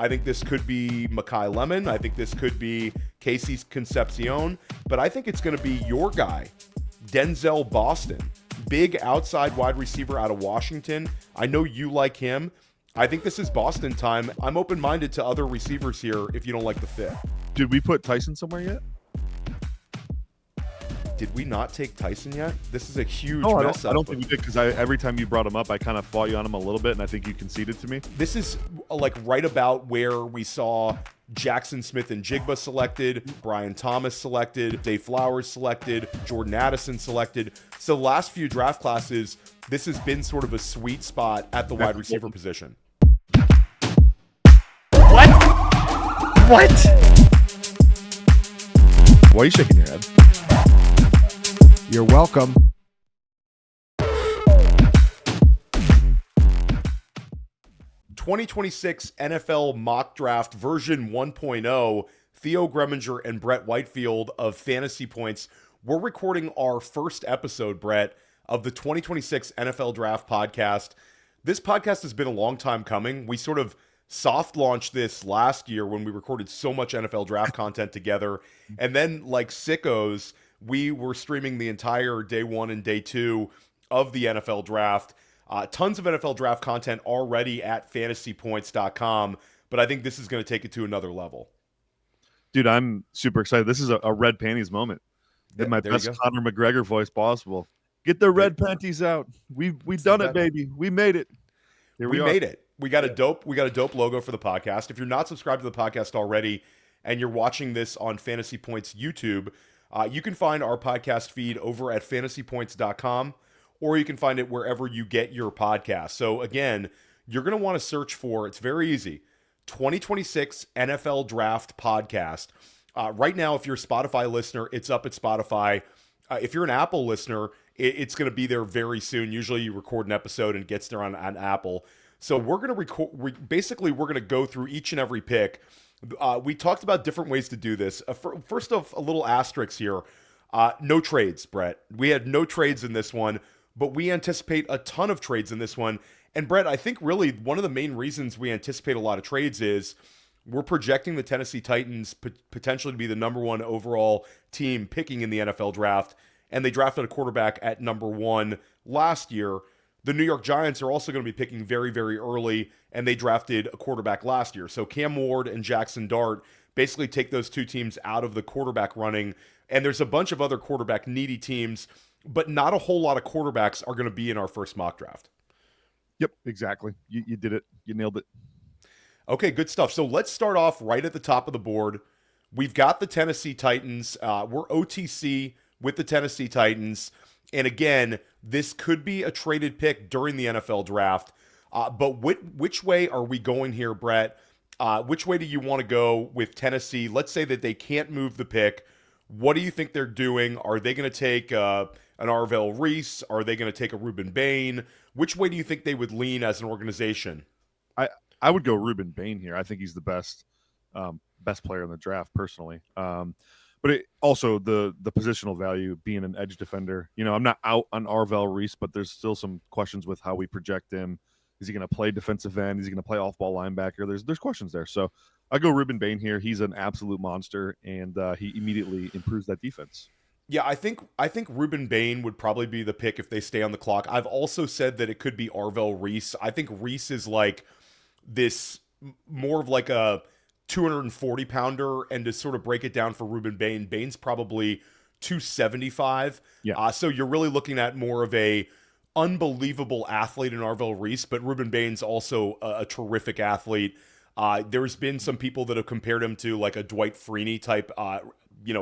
I think this could be Makai Lemon. I think this could be Casey Concepcion. But I think it's going to be your guy, Denzel Boston. Big outside wide receiver out of Washington. I know you like him. I think this is Boston time. I'm open-minded to other receivers here if you don't like the fit. Did we put Tyson somewhere yet? Did we not take Tyson yet? This is a huge mess up. I don't think we did, because every time you brought him up, I kind of fought you on him a little bit, and I think you conceded to me. This is like right about where we saw Jackson Smith and Jigba selected, Brian Thomas selected, Dave Flowers selected, Jordan Addison selected. So the last few draft classes, this has been sort of a sweet spot at the wide receiver position. What? Why are you shaking your head? You're welcome. '26 NFL Mock Draft version 1.0, Theo Greminger and Brett Whitefield of Fantasy Points. We're recording our first episode, Brett, of the 2026 NFL Draft podcast. This podcast has been a long time coming. We sort of soft launched this last year when we recorded so much NFL Draft content together. And then, like sickos, we were streaming the entire day one and day two of the NFL Draft. Tons of NFL Draft content already at fantasypoints.com, but I think this is going to take it to another level. Dude, I'm super excited. This is a red panties moment. In my best Conor McGregor voice possible. Get the red panties out. We've done it, baby. We made it. Here we made it. We got a dope logo for the podcast. If you're not subscribed to the podcast already and you're watching this on Fantasy Points YouTube, you can find our podcast feed over at fantasypoints.com, or you can find it wherever you get your podcast. So again, you're going to want to search for, it's very easy, 2026 NFL Draft Podcast. Right now, if you're a Spotify listener, it's up at Spotify. If you're an Apple listener, it's going to be there very soon. Usually you record an episode and it gets there on Apple. So we're going to record, basically we're going to go through each and every pick. We talked about different ways to do this. First off, a little asterisk here. No trades, Brett. We had no trades in this one, but we anticipate a ton of trades in this one. And Brett, I think really one of the main reasons we anticipate a lot of trades is we're projecting the Tennessee Titans potentially to be the number one overall team picking in the NFL draft. And they drafted a quarterback at number one last year. The New York Giants are also going to be picking very, very early, and they drafted a quarterback last year. So Cam Ward and Jackson Dart basically take those two teams out of the quarterback running. And there's a bunch of other quarterback needy teams, but not a whole lot of quarterbacks are going to be in our first mock draft. Yep, exactly. You did it. You nailed it. Okay, good stuff. So let's start off right at the top of the board. We've got the Tennessee Titans. We're OTC with the Tennessee Titans. And again, this could be a traded pick during the NFL draft. But which way are we going here, Brett? Which way do you want to go with Tennessee? Let's say that they can't move the pick. What do you think they're doing? Are they going to take an Arvell Reese? Are they going to take a Ruben Bain? Which way do you think they would lean as an organization? I would go Ruben Bain here. I think he's the best player in the draft, personally. But also the positional value, being an edge defender. You know, I'm not out on Arvell Reese, but there's still some questions with how we project him. Is he going to play defensive end? Is he going to play off-ball linebacker? There's questions there. So I go Ruben Bain here. He's an absolute monster, and he immediately improves that defense. Yeah, I think Ruben Bain would probably be the pick if they stay on the clock. I've also said that it could be Arvell Reese. I think Reese is like this more of like a 240-pounder, and to sort of break it down for Ruben Bain, Bain's probably 275. Yeah. So you're really looking at more of a unbelievable athlete in Arvell Reese, but Ruben Bain's also a terrific athlete. There's been some people that have compared him to like a Dwight Freeney type,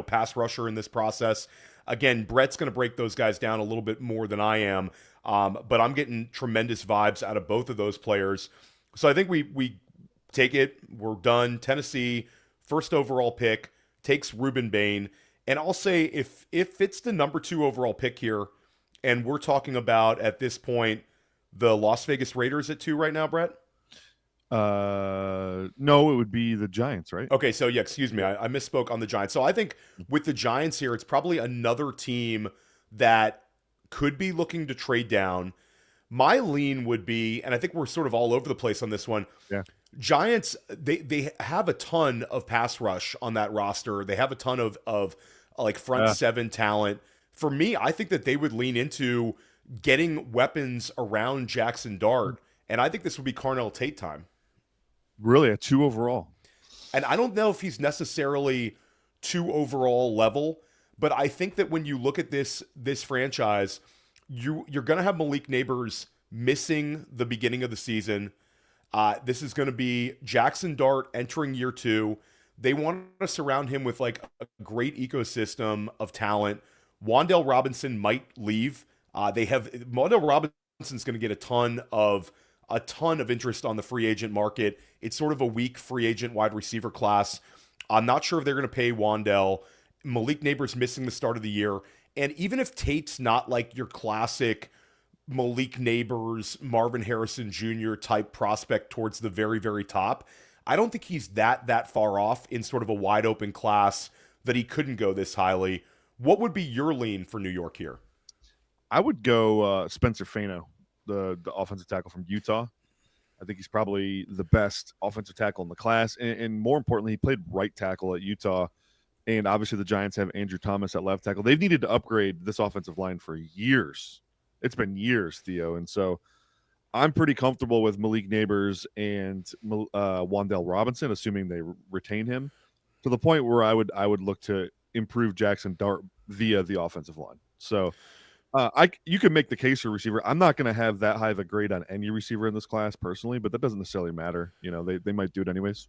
pass rusher in this process. Again, Brett's going to break those guys down a little bit more than I am, but I'm getting tremendous vibes out of both of those players. So I think we take it. We're done. Tennessee, first overall pick, takes Ruben Bain. And I'll say if it's the number 2 overall pick here, and we're talking about, at this point, the Las Vegas Raiders at 2 right now, Brett? No, it would be the Giants, right? Okay, so yeah, excuse me. I misspoke on the Giants. So I think with the Giants here, it's probably another team that could be looking to trade down. My lean would be, and I think we're sort of all over the place on this one, Giants, they have a ton of pass rush on that roster. They have a ton of like front seven talent. For me, I think that they would lean into getting weapons around Jackson Dart, and I think this would be Carnell Tate time. Really, a 2 overall. And I don't know if he's necessarily 2 overall level, but I think that when you look at this franchise, you're going to have Malik Neighbors missing the beginning of the season. This is going to be Jackson Dart entering year 2. They want to surround him with like a great ecosystem of talent. Wan'Dale Robinson might leave. Wan'Dale Robinson's going to get a ton of interest on the free agent market. It's sort of a weak free agent wide receiver class. I'm not sure if they're going to pay Wan'Dale. Malik Neighbors missing the start of the year. And even if Tate's not like your classic Malik Neighbors, Marvin Harrison Jr. type prospect towards the very, very top, I don't think he's that far off in sort of a wide open class that he couldn't go this highly. What would be your lean for New York here? I would go Spencer Fano, the offensive tackle from Utah. I think he's probably the best offensive tackle in the class. And more importantly, he played right tackle at Utah. And obviously the Giants have Andrew Thomas at left tackle. They've needed to upgrade this offensive line for years. It's been years, Theo. And so I'm pretty comfortable with Malik Neighbors and Wan'Dale Robinson, assuming they retain him, to the point where I would look to improve Jackson Dart via the offensive line. So you can make the case for receiver. I'm not going to have that high of a grade on any receiver in this class personally, but that doesn't necessarily matter. You know, they might do it anyways.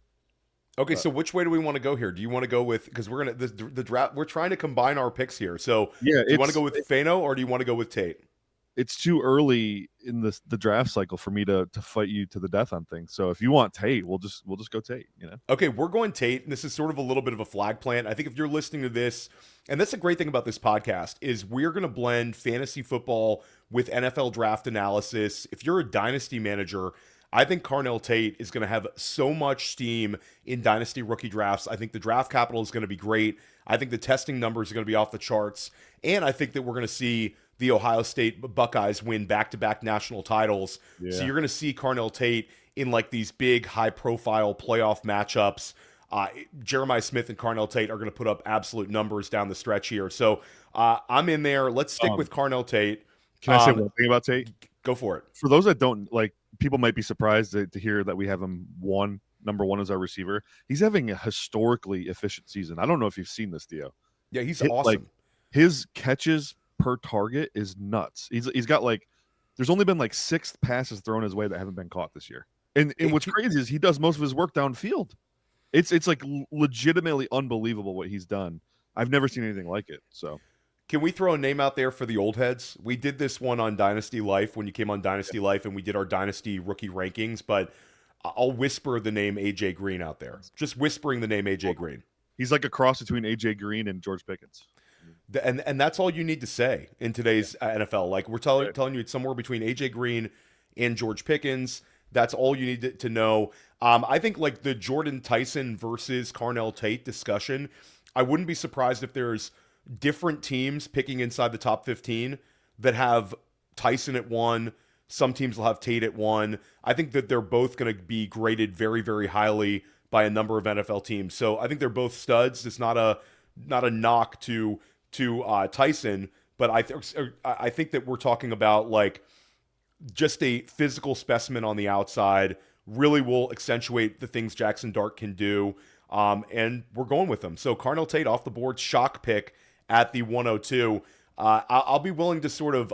Okay, so which way do we want to go here? Do you want to go with, because we're gonna the draft? We're trying to combine our picks here. So yeah, do you want to go with Fano or do you want to go with Tate? It's too early in the draft cycle for me to fight you to the death on things. So if you want Tate, we'll just go Tate. You know. Okay, we're going Tate. And this is sort of a little bit of a flag plant. I think if you're listening to this, and that's a great thing about this podcast, is we're going to blend fantasy football with NFL draft analysis. If you're a dynasty manager, I think Carnell Tate is going to have so much steam in dynasty rookie drafts. I think the draft capital is going to be great. I think the testing numbers are going to be off the charts. And I think that we're going to see the Ohio State Buckeyes win back-to-back national titles. Yeah. So you're going to see Carnell Tate in like these big, high-profile playoff matchups. Jeremiah Smith and Carnell Tate are going to put up absolute numbers down the stretch here. So I'm in there. Let's stick with Carnell Tate. Can I say one thing about Tate? Go for it. For those that don't, like, people might be surprised to hear that we have him number one as our receiver. He's having a historically efficient season. I don't know if you've seen this, Theo. Yeah, he's awesome. Like, his catches per target is nuts. He's got like, there's only been like 6 passes thrown his way that haven't been caught this year. And what's crazy is he does most of his work downfield. It's like legitimately unbelievable what he's done. I've never seen anything like it. So can we throw a name out there for the old heads? We did this one on Dynasty Life when you came on Dynasty Life, and we did our Dynasty rookie rankings, but I'll whisper the name AJ Green out there. Just whispering the name AJ Green. He's like a cross between AJ Green and George Pickens. And that's all you need to say in today's NFL. Like, we're telling you it's somewhere between AJ Green and George Pickens. That's all you need to know. I think like the Jordan Tyson versus Carnell Tate discussion, I wouldn't be surprised if there's different teams picking inside the top 15 that have Tyson at 1. Some teams will have Tate at 1. I think that they're both going to be graded very, very highly by a number of NFL teams. So I think they're both studs. It's not a knock to Tyson, but I think that we're talking about like just a physical specimen on the outside. Really will accentuate the things Jackson Dart can do, and we're going with them. So Carnell Tate off the board, shock pick at the 102. I'll be willing to sort of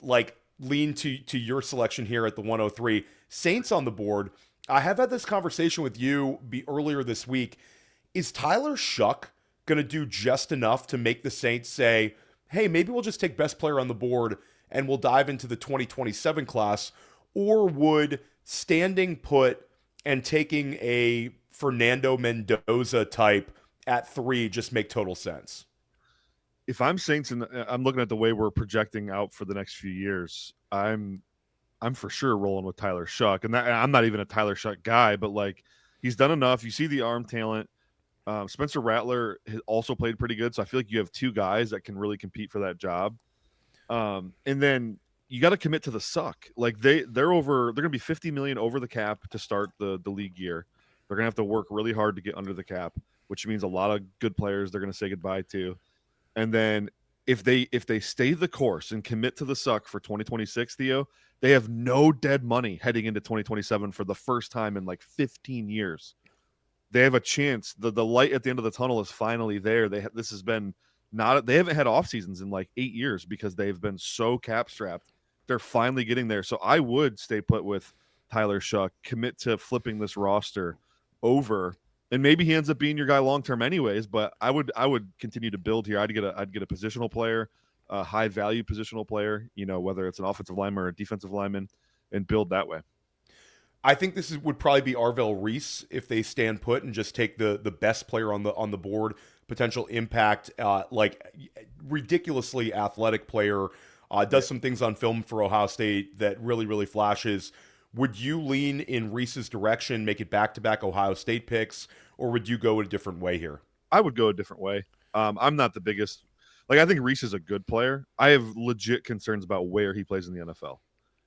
like lean to your selection here at the 103. Saints on the board. I have had this conversation with you earlier this week. Is Tyler Shuck going to do just enough to make the Saints say, hey, maybe we'll just take best player on the board and we'll dive into the 2027 class? Or would standing put and taking a Fernando Mendoza type at 3 just make total sense? If I'm Saints and I'm looking at the way we're projecting out for the next few years, I'm for sure rolling with Tyler Shuck. And I'm not even a Tyler Shuck guy, but like, he's done enough. You see the arm talent. Spencer Rattler has also played pretty good. So I feel like you have 2 guys that can really compete for that job. And then you got to commit to the suck. Like they're going to be 50 million over the cap to start the league year. They're going to have to work really hard to get under the cap, which means a lot of good players they're going to say goodbye to. And then if they stay the course and commit to the suck for 2026, Theo, they have no dead money heading into 2027 for the first time in like 15 years. They have a chance. The light at the end of the tunnel is finally there. They haven't had off seasons in like 8 years because they've been so cap strapped. They're finally getting there. So I would stay put with Tyler Shuck, commit to flipping this roster over, and maybe he ends up being your guy long term anyways. But I would continue to build here. I'd get a positional player, a high value positional player, whether it's an offensive lineman or a defensive lineman, and build that way. I think would probably be Arvell Reese if they stand put and just take the best player on the board, potential impact, like ridiculously athletic player, does some things on film for Ohio State that really flashes. Would you lean in Reese's direction, make it back-to-back Ohio State picks, or would you go a different way here? I would go a different way. I'm not the biggest. Like, I think Reese is a good player. I have legit concerns about where he plays in the NFL.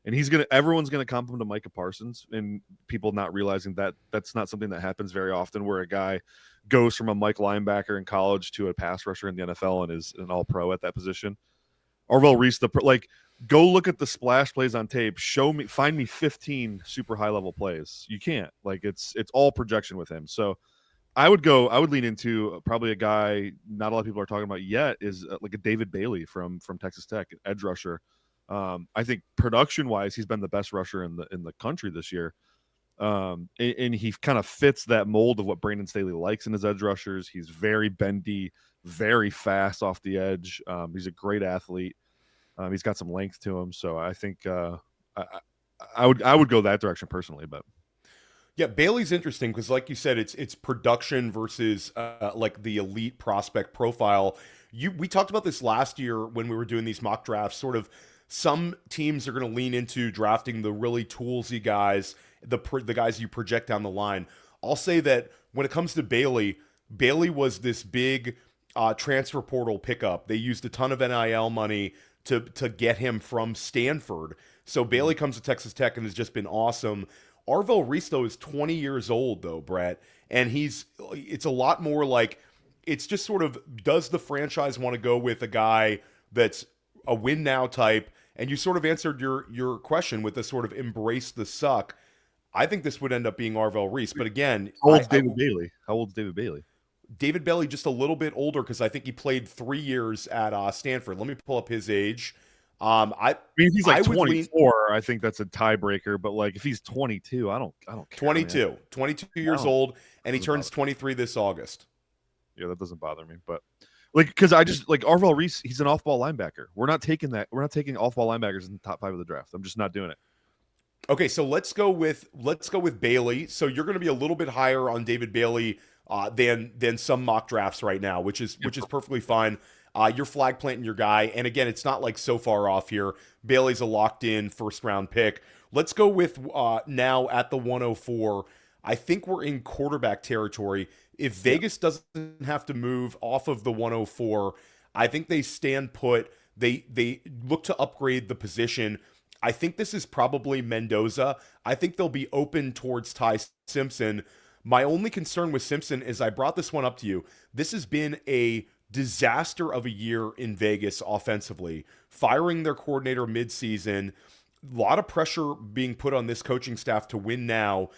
And everyone's going to comp him to Micah Parsons, and people not realizing that that's not something that happens very often, where a guy goes from a Mike linebacker in college to a pass rusher in the NFL and is an all-pro at that position. Arvell Reese, go look at the splash plays on tape. Find me 15 super high-level plays. You can't. Like, it's all projection with him. So I would lean into probably a guy not a lot of people are talking about yet is like a David Bailey from Texas Tech, an edge rusher. I think production-wise, he's been the best rusher in the country this year. And he kind of fits that mold of what Brandon Staley likes in his edge rushers. He's very bendy, very fast off the edge. He's a great athlete. He's got some length to him. So I think I would go that direction personally. But yeah, Bailey's interesting because, like you said, it's production versus like the elite prospect profile. We talked about this last year when we were doing these mock drafts. Sort of, some teams are going to lean into drafting the really toolsy guys, the guys you project down the line. I'll say that when it comes to Bailey was this big transfer portal pickup. They used a ton of NIL money to get him from Stanford. So Bailey comes to Texas Tech and has just been awesome. Arvell Reese, though, is 20 years old, though, Brett. And it's a lot more like, it's just sort of, does the franchise want to go with a guy that's a win now type? And you sort of answered your question with the sort of embrace the suck. I think this would end up being Arvell Reese. But again, how old's David Bailey? David Bailey, just a little bit older, because I think he played 3 years at Stanford. Let me pull up his age. I mean, if he's like 24, I think that's a tiebreaker. But like, if he's 22, I don't care. 22 years old, and he turns 23 this August. Yeah, that doesn't bother me. But like, because I just like Arvell Reese, he's an off-ball linebacker. We're not taking off-ball linebackers in the top 5 of the draft. I'm just not doing it. Okay, so let's go with Bailey. So you're going to be a little bit higher on David Bailey than some mock drafts right now, which is perfectly fine. You're flag planting your guy, and again, it's not like so far off here. Bailey's a locked-in first-round pick. Let's go with now at the 104. I think we're in quarterback territory. If Vegas doesn't have to move off of the 104, I think they stand put. They look to upgrade the position. I think this is probably Mendoza. I think they'll be open towards Ty Simpson. My only concern with Simpson is, I brought this one up to you. This has been a disaster of a year in Vegas offensively. Firing their coordinator midseason. A lot of pressure being put on this coaching staff to win now.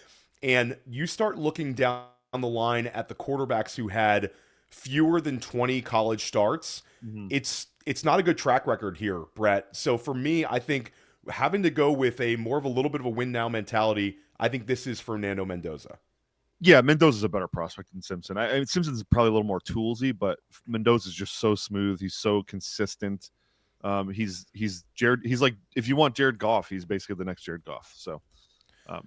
And you start looking down the line at the quarterbacks who had fewer than 20 college starts. Mm-hmm. It's not a good track record here, Brett. So for me, I think having to go with a little bit of a win now mentality, I think this is Fernando Mendoza. Yeah, Mendoza's a better prospect than Simpson. I mean, Simpson's probably a little more toolsy, but Mendoza's just so smooth. He's so consistent. He's like, if you want Jared Goff, he's basically the next Jared Goff. So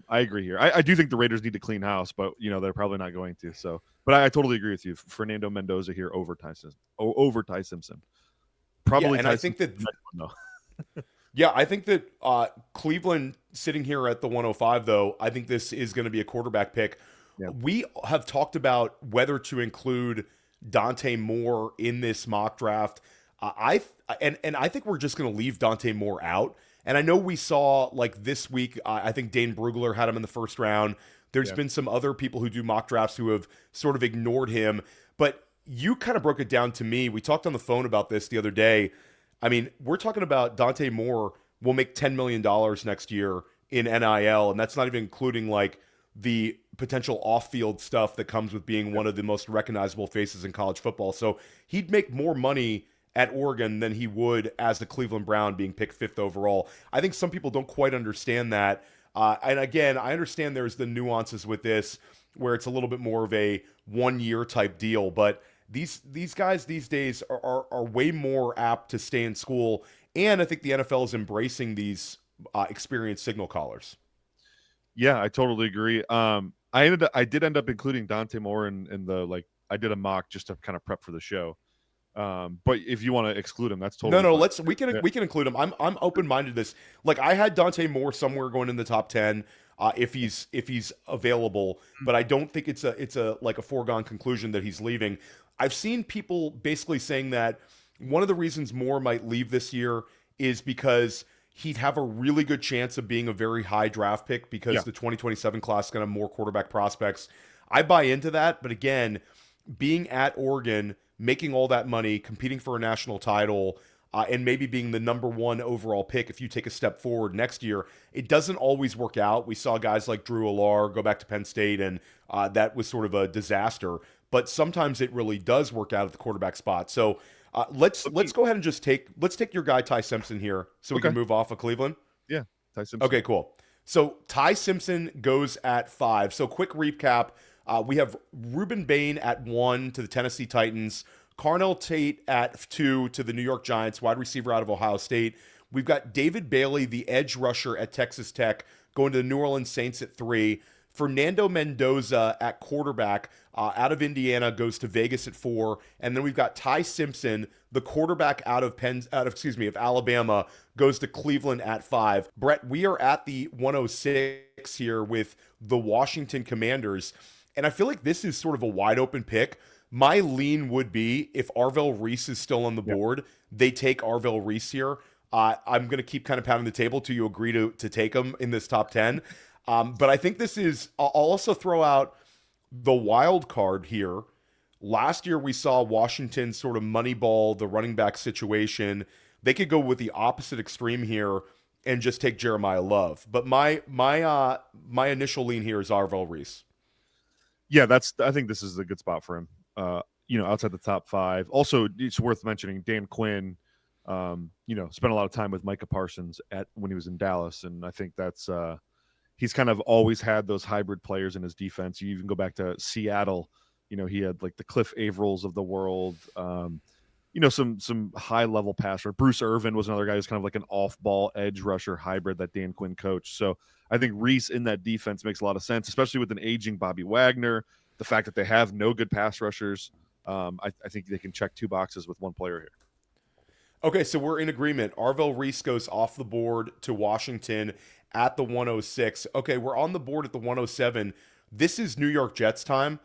I agree here. I do think the Raiders need to clean house, but they're probably not going to. So, but I totally agree with you. Fernando Mendoza here over Ty Simpson. Probably. Yeah, and I think that. Yeah, I think that Cleveland sitting here at the 105, though, I think this is going to be a quarterback pick. Yeah. We have talked about whether to include Donte Moore in this mock draft. I think we're just going to leave Donte Moore out. And I know we saw like this week, I think Dane Brugler had him in the first round. There's been some other people who do mock drafts who have sort of ignored him. But you kind of broke it down to me. We talked on the phone about this the other day. I mean, we're talking about Donte Moore will make $10 million next year in NIL, and that's not even including like the potential off-field stuff that comes with being one of the most recognizable faces in college football. So he'd make more money at Oregon than he would as the Cleveland Brown being picked 5th overall. I think some people don't quite understand that. And again, I understand there's the nuances with this where it's a little bit more of a 1-year type deal, but these guys these days are way more apt to stay in school. And I think the NFL is embracing these experienced signal callers. Yeah, I totally agree. I did end up including Donte Moore in the, like, I did a mock just to kind of prep for the show. But if you want to exclude him, that's totally fine. We can include him. I'm open-minded to this. Like, I had Donte Moore somewhere going in the top 10 if he's available, but I don't think it's a like a foregone conclusion that he's leaving. I've seen people basically saying that one of the reasons Moore might leave this year is because he'd have a really good chance of being a very high draft pick because the 2027 class is going to have more quarterback prospects. I buy into that, but again, being at Oregon, making all that money, competing for a national title, and maybe being the number 1 overall pick if you take a step forward next year, it doesn't always work out. We saw guys like Drew Allar go back to Penn State, and that was sort of a disaster. But sometimes it really does work out at the quarterback spot. So let's go ahead and just take your guy Ty Simpson here so we can move off of Cleveland. Yeah, Ty Simpson. Okay, cool. So Ty Simpson goes at 5. So quick recap. We have Ruben Bain at 1 to the Tennessee Titans. Carnell Tate at 2 to the New York Giants, wide receiver out of Ohio State. We've got David Bailey, the edge rusher at Texas Tech, going to the New Orleans Saints at 3. Fernando Mendoza at quarterback out of Indiana goes to Vegas at 4. And then we've got Ty Simpson, the quarterback out of Alabama, goes to Cleveland at 5. Brett, we are at the 106 here with the Washington Commanders. And I feel like this is sort of a wide open pick. My lean would be if Arvell Reese is still on the board, they take Arvell Reese here. I'm going to keep kind of pounding the table till you agree to take him in this top 10. But I think this is, I'll also throw out the wild card here. Last year we saw Washington sort of moneyball the running back situation. They could go with the opposite extreme here and just take Jeremiah Love. But my initial lean here is Arvell Reese. Yeah, I think this is a good spot for him. Outside the top 5. Also, it's worth mentioning Dan Quinn, spent a lot of time with Micah Parsons when he was in Dallas. And I think that's, he's kind of always had those hybrid players in his defense. You even go back to Seattle, he had like the Cliff Avrils of the world, some high level passer. Bruce Irvin was another guy who's kind of like an off ball edge rusher hybrid that Dan Quinn coached. So I think Reese in that defense makes a lot of sense, especially with an aging Bobby Wagner, the fact that they have no good pass rushers. I think they can check 2 boxes with one player here. Okay, so we're in agreement. Arvell Reese goes off the board to Washington at the 106. Okay, we're on the board at the 107. This is New York Jets time.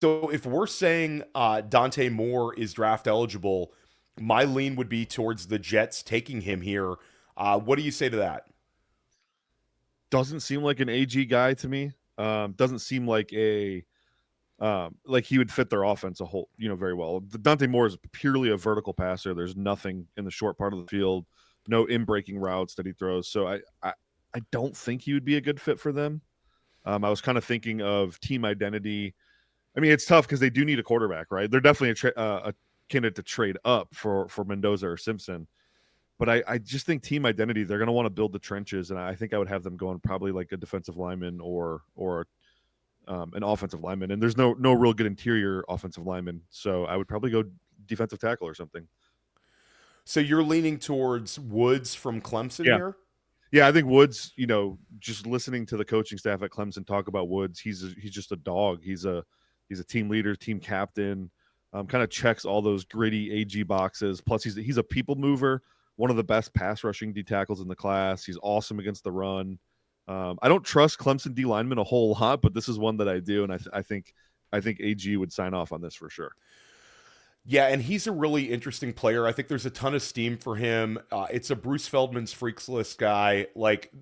So if we're saying Donte Moore is draft eligible, my lean would be towards the Jets taking him here. What do you say to that? Doesn't seem like an AG guy to me. Doesn't seem like like he would fit their offense very well. Donte Moore is purely a vertical passer. There's nothing in the short part of the field, no in-breaking routes that he throws. So I don't think he would be a good fit for them. I was kind of thinking of team identity. I mean, it's tough because they do need a quarterback, right? They're definitely a candidate to trade up for Mendoza or Simpson. But I just think team identity, they're going to want to build the trenches, and I think I would have them going probably like a defensive lineman or an offensive lineman. And there's no real good interior offensive lineman, so I would probably go defensive tackle or something. So you're leaning towards Woods from Clemson here? Yeah, I think Woods, just listening to the coaching staff at Clemson talk about Woods, he's just a dog. He's a team leader, team captain, kind of checks all those gritty AG boxes. Plus, he's a people mover. One of the best pass rushing D tackles in the class. He's awesome against the run. I don't trust Clemson D linemen a whole lot, but this is one that I do, and I think AG would sign off on this for sure. Yeah, and he's a really interesting player. I think there's a ton of steam for him. It's a Bruce Feldman's freaks list guy. Like,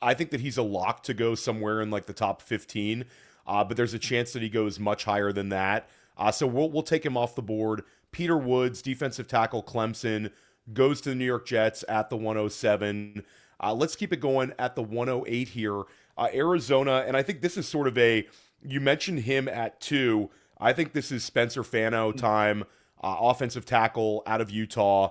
I think that he's a lock to go somewhere in like the top 15, but there's a chance that he goes much higher than that. So we'll take him off the board. Peter Woods, defensive tackle, Clemson, goes to the New York Jets at the 107. Let's keep it going at the 108 here. Arizona, and I think this is sort of you mentioned him at 2. I think this is Spencer Fano time, offensive tackle out of Utah.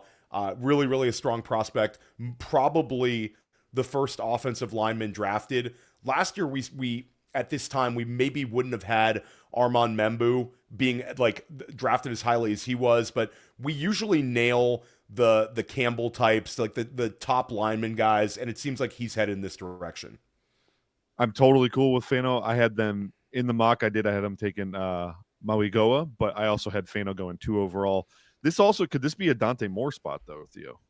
Really, really a strong prospect. Probably the first offensive lineman drafted. Last year, we at this time, we maybe wouldn't have had Armand Membu being like drafted as highly as he was, but we usually nail the Campbell types, like the top lineman guys, and it seems like he's headed in this direction. I'm totally cool with Fano. I had them in the mock I had them taking Mauigoa, but I also had Fano going 2 overall. Could this be a Donte Moore spot though, Theo?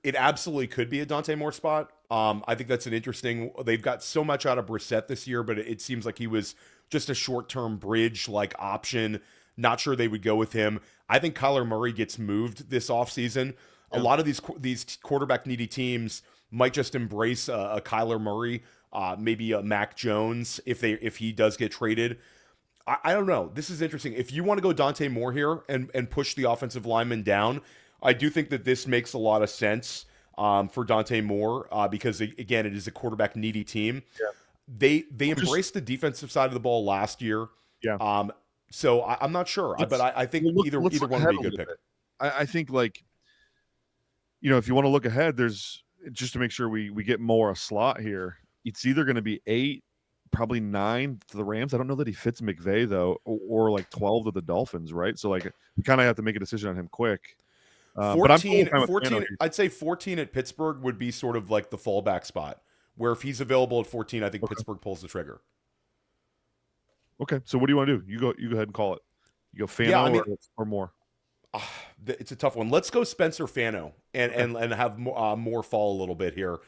It absolutely could be a Donte Moore spot. I think that's an interesting. They've got so much out of Brissett this year, but it seems like he was just a short-term bridge like option. Not sure they would go with him. I think Kyler Murray gets moved this offseason. Yeah. A lot of these quarterback needy teams might just embrace a Kyler Murray, maybe a Mac Jones if he does get traded. I don't know. This is interesting. If you want to go Donte Moore here and push the offensive lineman down, I do think that this makes a lot of sense for Donte Moore because, again, it is a quarterback needy team. Yeah. They embraced the defensive side of the ball last year. Yeah. So I'm not sure, but I think either one would be a good pick. I think, like, if you want to look ahead, there's just to make sure we get more a slot here. It's either going to be 8, probably 9 to the Rams. I don't know that he fits McVay though, or like 12 to the Dolphins, right? So like we kind of have to make a decision on him quick. 14, I'd say 14 at Pittsburgh would be sort of like the fallback spot, where if he's available at 14, I think Pittsburgh pulls the trigger. Okay, so what do you want to do? You go ahead and call it. You go Fano or more. It's a tough one. Let's go Spencer Fano and have more fall a little bit here.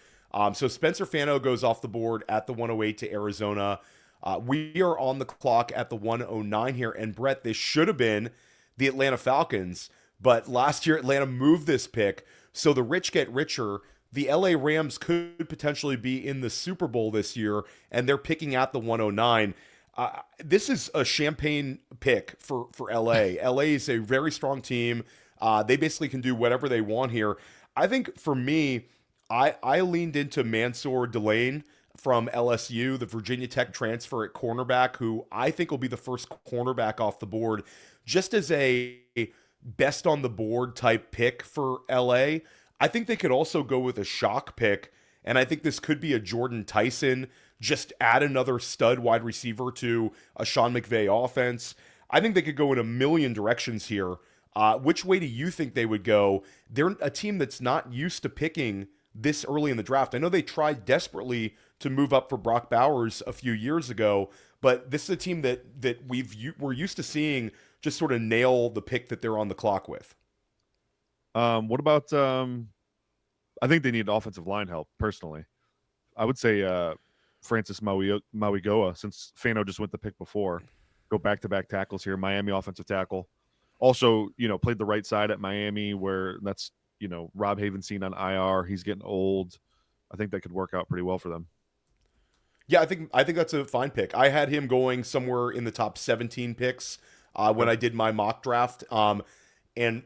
So Spencer Fano goes off the board at the 108 to Arizona. We are on the clock at the 109 here. And Brett, this should have been the Atlanta Falcons, but last year Atlanta moved this pick. So the rich get richer. The LA Rams could potentially be in the Super Bowl this year, and they're picking at the 109. This is a champagne pick for LA. LA is a very strong team. They basically can do whatever they want here. I think for me, I leaned into Mansoor Delane from LSU, the Virginia Tech transfer at cornerback, who I think will be the first cornerback off the board, just as a best on the board type pick for LA. I think they could also go with a shock pick, and I think this could be a Jordan Tyson. Just add another stud wide receiver to a Sean McVay offense. I think they could go in a million directions here. Which way do you think they would go? They're a team that's not used to picking this early in the draft. I know they tried desperately to move up for Brock Bowers a few years ago, but this is a team that we're used to seeing just sort of nail the pick that they're on the clock with. What about I think they need offensive line help, personally. I would say Francis Mauigoa, since Fano just went the pick before. Go back-to-back tackles here. Miami offensive tackle. Also, played the right side at Miami, where that's, Rob Havenstein on IR. He's getting old. I think that could work out pretty well for them. Yeah, I think that's a fine pick. I had him going somewhere in the top 17 picks when I did my mock draft. And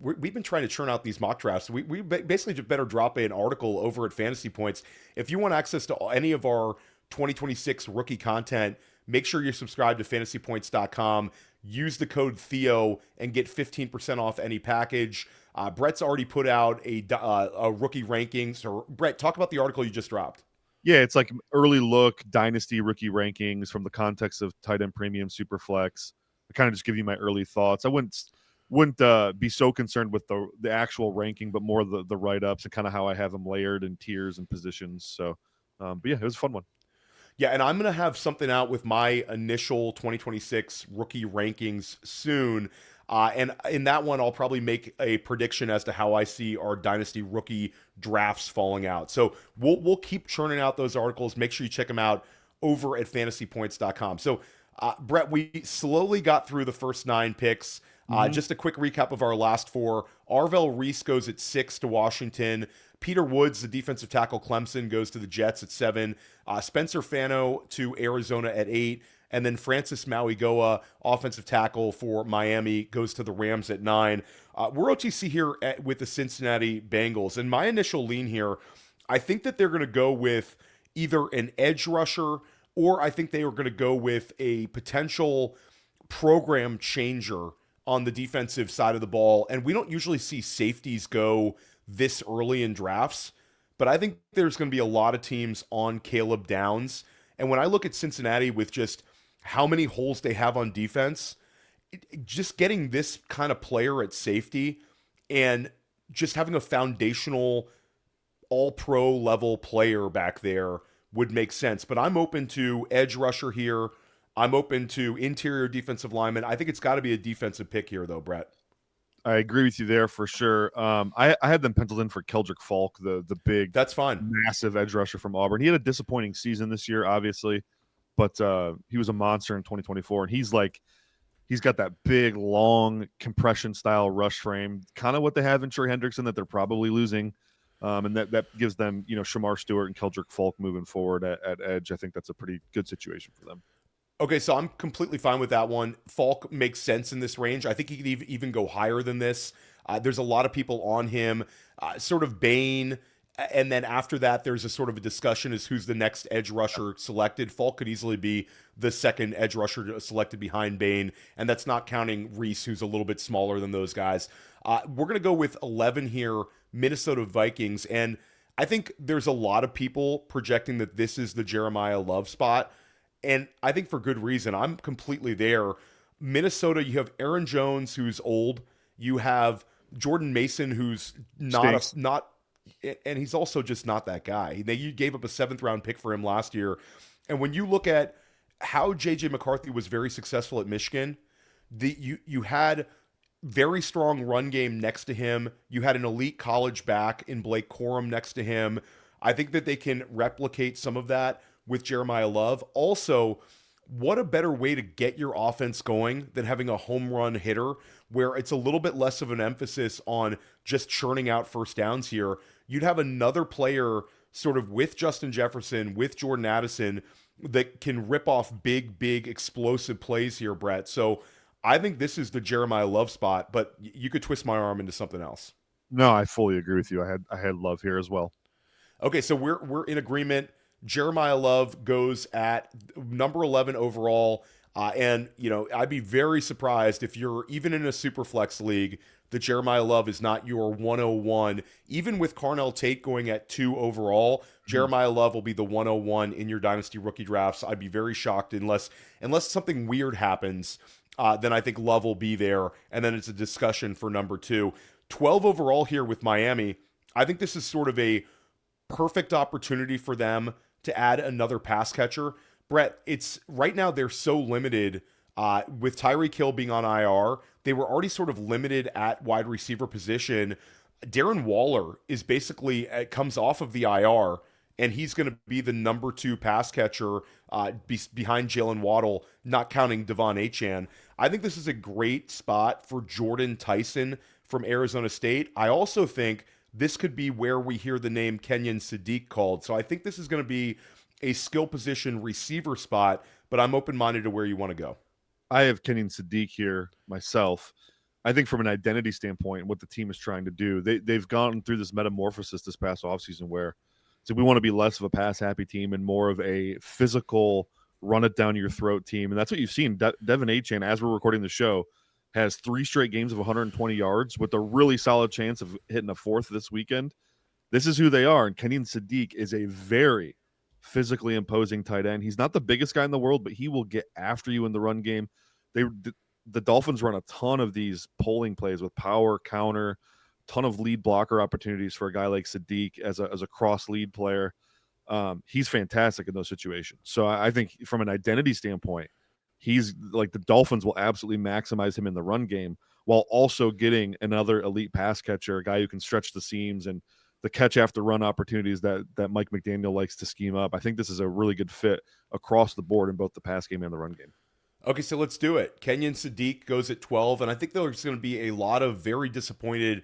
we've been trying to churn out these mock drafts. We basically just better drop an article over at Fantasy Points. If you want access to any of our 2026 rookie content, make sure you're subscribed to fantasypoints.com. Use the code Theo and get 15% off any package. Brett's already put out a rookie rankings. So Brett, talk about the article you just dropped. Yeah, it's like early look Dynasty rookie rankings from the context of tight end premium Superflex. I kind of just give you my early thoughts. I wouldn't be so concerned with the actual ranking, but more the write-ups and kind of how I have them layered in tiers and positions. So, but yeah, it was a fun one. Yeah, and I'm going to have something out with my initial 2026 rookie rankings soon. And in that one, I'll probably make a prediction as to how I see our Dynasty rookie drafts falling out. So we'll keep churning out those articles. Make sure you check them out over at fantasypoints.com. So Brett, we slowly got through the first 9 picks. Just a quick recap of our last 4. Arvell Reese goes at 6 to Washington. Peter Woods, the defensive tackle Clemson, goes to the Jets at 7. Spencer Fano to Arizona at 8. And then Francis Mauigoa, offensive tackle for Miami, goes to the Rams at 9. We're OTC here with the Cincinnati Bengals. And my initial lean here, I think that they're going to go with either an edge rusher, or I think they are going to go with a potential program changer on the defensive side of the ball. And we don't usually see safeties go this early in drafts, but I think there's going to be a lot of teams on Caleb Downs. And when I look at Cincinnati with just how many holes they have on defense, just getting this kind of player at safety and just having a foundational all-pro level player back there would make sense. But I'm open to edge rusher here. I'm open to interior defensive lineman. I think it's got to be a defensive pick here, though, Brett. I agree with you there for sure. I had them penciled in for Keldric Faulk, the big, that's fine, massive edge rusher from Auburn. He had a disappointing season this year, obviously, but he was a monster in 2024, and he's got that big, long compression style rush frame, kind of what they have in Trey Hendrickson that they're probably losing. And that gives them, Shamar Stewart and Keldric Faulk moving forward at edge. I think that's a pretty good situation for them. Okay, so I'm completely fine with that one. Faulk makes sense in this range. I think he could even go higher than this. There's a lot of people on him, sort of Bain, and then after that, there's a sort of a discussion as who's the next edge rusher selected. Faulk could easily be the second edge rusher selected behind Bain, and that's not counting Reese, who's a little bit smaller than those guys. We're going to go with 11 here, Minnesota Vikings, and I think there's a lot of people projecting that this is the Jeremiah Love spot. And I think for good reason. I'm completely there. Minnesota, you have Aaron Jones, who's old. You have Jordan Mason, who's not, and he's also just not that guy. You gave up a 7th round pick for him last year. And when you look at how J.J. McCarthy was very successful at Michigan, you had very strong run game next to him. You had an elite college back in Blake Corum next to him. I think that they can replicate some of that with Jeremiah Love. Also, what a better way to get your offense going than having a home run hitter where it's a little bit less of an emphasis on just churning out first downs here. You'd have another player sort of with Justin Jefferson, with Jordan Addison, that can rip off big, explosive plays here, Brett. So I think this is the Jeremiah Love spot, but you could twist my arm into something else. No, I fully agree with you. I had Love here as well. Okay, so we're in agreement. Jeremiah Love goes at number 11 overall. And, I'd be very surprised if you're even in a super flex league that Jeremiah Love is not your 101. Even with Carnell Tate going at 2 overall, Jeremiah Love will be the 101 in your Dynasty rookie drafts. I'd be very shocked unless something weird happens. Then I think Love will be there. And then it's a discussion for number 2. 12 overall here with Miami. I think this is sort of a perfect opportunity for them to add another pass catcher. Brett, it's right now they're so limited with Tyreek Hill being on IR. They were already sort of limited at wide receiver position. Darren Waller is basically comes off of the IR, and he's going to be the number 2 pass catcher behind Jalen Waddle, not counting Devon Achane. I think this is a great spot for Jordan Tyson from Arizona State. I also think this could be where we hear the name Kenyon Sadiq called. So I think this is going to be a skill position receiver spot, but I'm open-minded to where you want to go. I have Kenyon Sadiq here myself. I think from an identity standpoint, what the team is trying to do, they've gone through this metamorphosis this past offseason where we want to be less of a pass-happy team and more of a physical, run-it-down-your-throat team. And that's what you've seen. Devon Achane, as we're recording the show, has 3 straight games of 120 yards with a really solid chance of hitting a 4th this weekend. This is who they are. And Kenyon Sadiq is a very physically imposing tight end. He's not the biggest guy in the world, but he will get after you in the run game. The Dolphins run a ton of these polling plays with power, counter, ton of lead blocker opportunities for a guy like Sadiq as a cross lead player. He's fantastic in those situations. So I think from an identity standpoint, he's like the Dolphins will absolutely maximize him in the run game while also getting another elite pass catcher, a guy who can stretch the seams and the catch after run opportunities that Mike McDaniel likes to scheme up. I think this is a really good fit across the board in both the pass game and the run game. Okay, so let's do it. Kenyon Sadiq goes at 12, and I think there's going to be a lot of very disappointed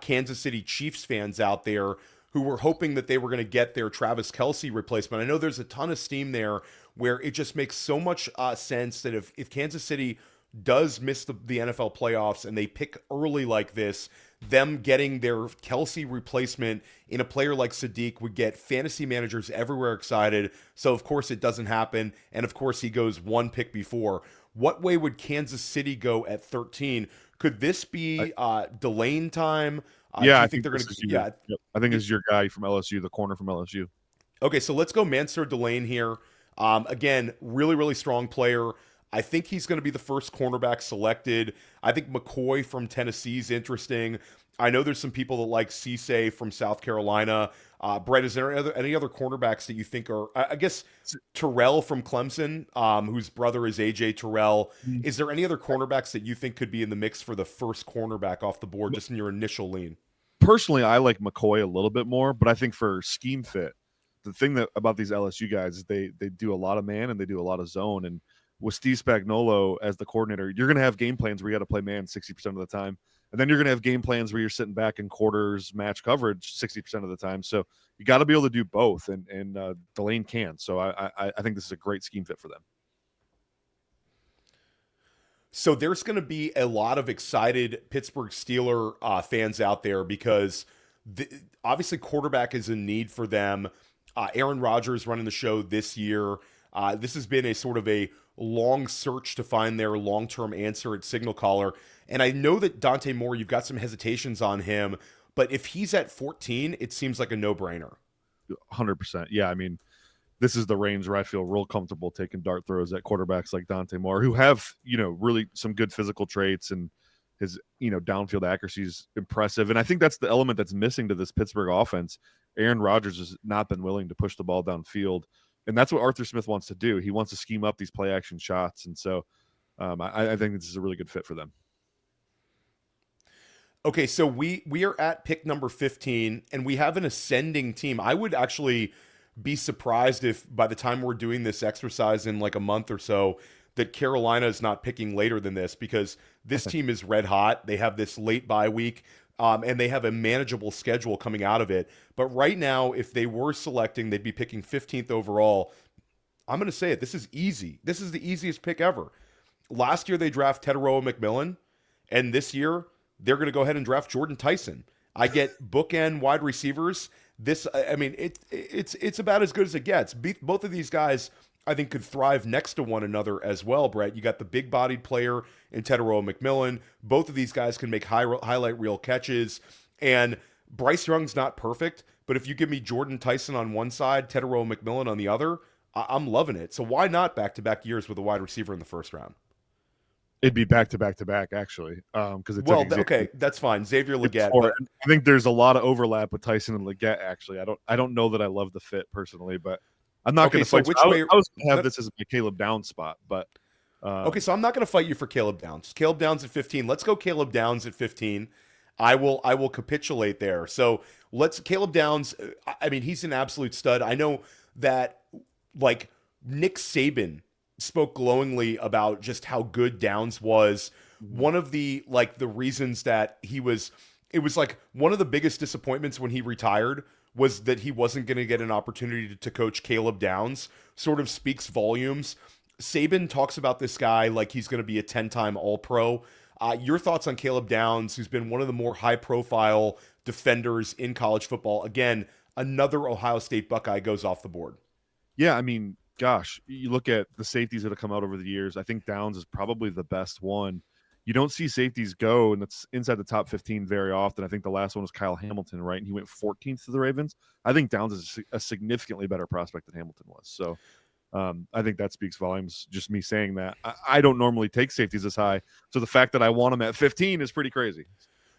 Kansas City Chiefs fans out there who were hoping that they were going to get their Travis Kelce replacement. I know there's a ton of steam there where it just makes so much sense that if Kansas City does miss the NFL playoffs and they pick early like this, them getting their Kelce replacement in a player like Sadiq would get fantasy managers everywhere excited. So, of course, it doesn't happen. And, of course, he goes one pick before. What way would Kansas City go at 13? Could this be Delane time? Yeah, I think they're going to. Yeah, yep. I think it's your guy from LSU, the corner from LSU. Okay, so let's go Mansoor Delane here. Again, really, really strong player. I think he's going to be the first cornerback selected. I think McCoy from Tennessee is interesting. I know there's some people that like Cisse from South Carolina. Brett, is there any other cornerbacks that you think are? I guess Terrell from Clemson, whose brother is AJ Terrell. Is there any other cornerbacks that you think could be in the mix for the first cornerback off the board, just in your initial lean? Personally, I like McCoy a little bit more, but I think for scheme fit, the thing about these LSU guys is they do a lot of man and they do a lot of zone. And with Steve Spagnuolo as the coordinator, you're going to have game plans where you got to play man 60% of the time. And then you're going to have game plans where you're sitting back in quarters match coverage 60% of the time. So you got to be able to do both. And Delane can. So I think this is a great scheme fit for them. So there's going to be a lot of excited Pittsburgh Steeler fans out there because obviously quarterback is a need for them. Aaron Rodgers running the show this year. This has been a sort of a long search to find their long-term answer at signal caller. And I know that Donte Moore, you've got some hesitations on him, but if he's at 14, it seems like a no-brainer. 100%. Yeah, I mean, this is the range where I feel real comfortable taking dart throws at quarterbacks like Donte Moore, who have, really some good physical traits, and his, downfield accuracy is impressive. And I think that's the element that's missing to this Pittsburgh offense. Aaron Rodgers has not been willing to push the ball downfield. And that's what Arthur Smith wants to do. He wants to scheme up these play action shots. And so I think this is a really good fit for them. Okay, so we are at pick number 15, and we have an ascending team. I would actually be surprised if by the time we're doing this exercise in like a month or so, that Carolina is not picking later than this, because this team is red hot. They have this late bye week, and they have a manageable schedule coming out of it. But right now, if they were selecting, they'd be picking 15th overall. I'm going to say it. This is easy. This is the easiest pick ever. Last year, they draft Tedoroa McMillan, and this year, they're going to go ahead and draft Jordan Tyson. I get bookend wide receivers. It's about as good as it gets. Both of these guys, I think, could thrive next to one another as well, Brett. You got the big-bodied player in Tedoroa McMillan. Both of these guys can make highlight reel catches. And Bryce Young's not perfect, but if you give me Jordan Tyson on one side, Tedoroa McMillan on the other, I'm loving it. So why not back-to-back years with a wide receiver in the first round? It'd be back-to-back, actually. Because okay, that's fine. Xavier Legette. I think there's a lot of overlap with Tyson and Legette, actually. I don't know that I love the fit personally, but I'm not going to fight. I was going to have this as my Caleb Downs spot, but okay, so I'm not going to fight you for Caleb Downs. Caleb Downs at 15. Let's go Caleb Downs at 15. I will capitulate there. So Caleb Downs. I mean, he's an absolute stud. I know that like Nick Saban spoke glowingly about just how good Downs was. One of the reasons that it was like one of the biggest disappointments when he retired was that he wasn't going to get an opportunity to coach Caleb Downs. Sort of speaks volumes. Saban talks about this guy like he's going to be a 10-time All-Pro. Your thoughts on Caleb Downs, who's been one of the more high-profile defenders in college football? Again, another Ohio State Buckeye goes off the board. Yeah, I mean, gosh, you look at the safeties that have come out over the years. I think Downs is probably the best one. You don't see safeties go, and it's inside the top 15 very often. I think the last one was Kyle Hamilton, right? And he went 14th to the Ravens. I think Downs is a significantly better prospect than Hamilton was. So I think that speaks volumes, just me saying that. I don't normally take safeties this high, so the fact that I want him at 15 is pretty crazy.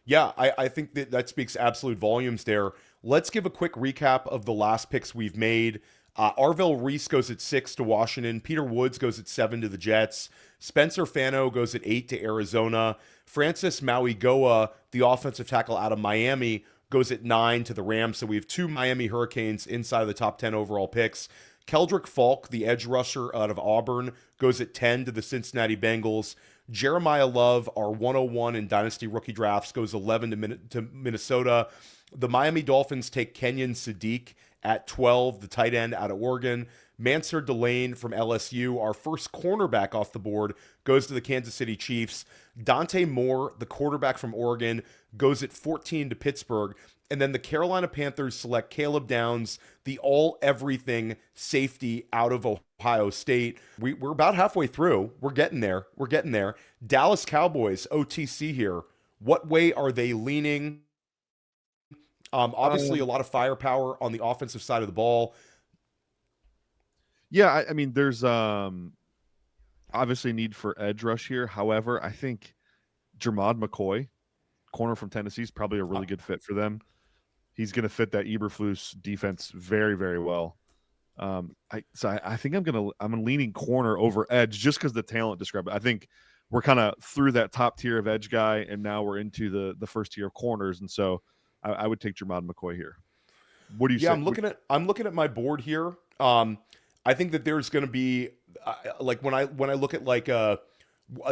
Yeah, I think that speaks absolute volumes there. Let's give a quick recap of the last picks we've made. Arvell Reese goes at 6 to Washington. Peter Woods goes at 7 to the Jets. Spencer Fano goes at 8 to Arizona. Francis Mauigoa, the offensive tackle out of Miami, goes at 9 to the Rams. So we have 2 Miami Hurricanes inside of the top 10 overall picks. Keldric Faulk, the edge rusher out of Auburn, goes at 10 to the Cincinnati Bengals. Jeremiah Love, our 101 in Dynasty rookie drafts, goes 11 to Minnesota. The Miami Dolphins take Kenyon Sadiq at 12, the tight end out of Oregon. Mansoor Delane from LSU, our first cornerback off the board, goes to the Kansas City Chiefs. Donte Moore, the quarterback from Oregon, goes at 14 to Pittsburgh. And then the Carolina Panthers select Caleb Downs, the all-everything safety out of Ohio State. We're about halfway through. We're getting there. Dallas Cowboys, OTC here. What way are they leaning? Obviously, a lot of firepower on the offensive side of the ball. Yeah, I mean, there's obviously need for edge rush here. However, I think Jermod McCoy, corner from Tennessee, is probably a really good fit for them. He's going to fit that Eberflus defense very, very well. I think I'm leaning corner over edge just because the talent described. I think we're kind of through that top tier of edge guy, and now we're into the first tier of corners, and so I would take Jermod McCoy here. What do you say? I'm looking at my board here. I think that there's going to be like when I look at like a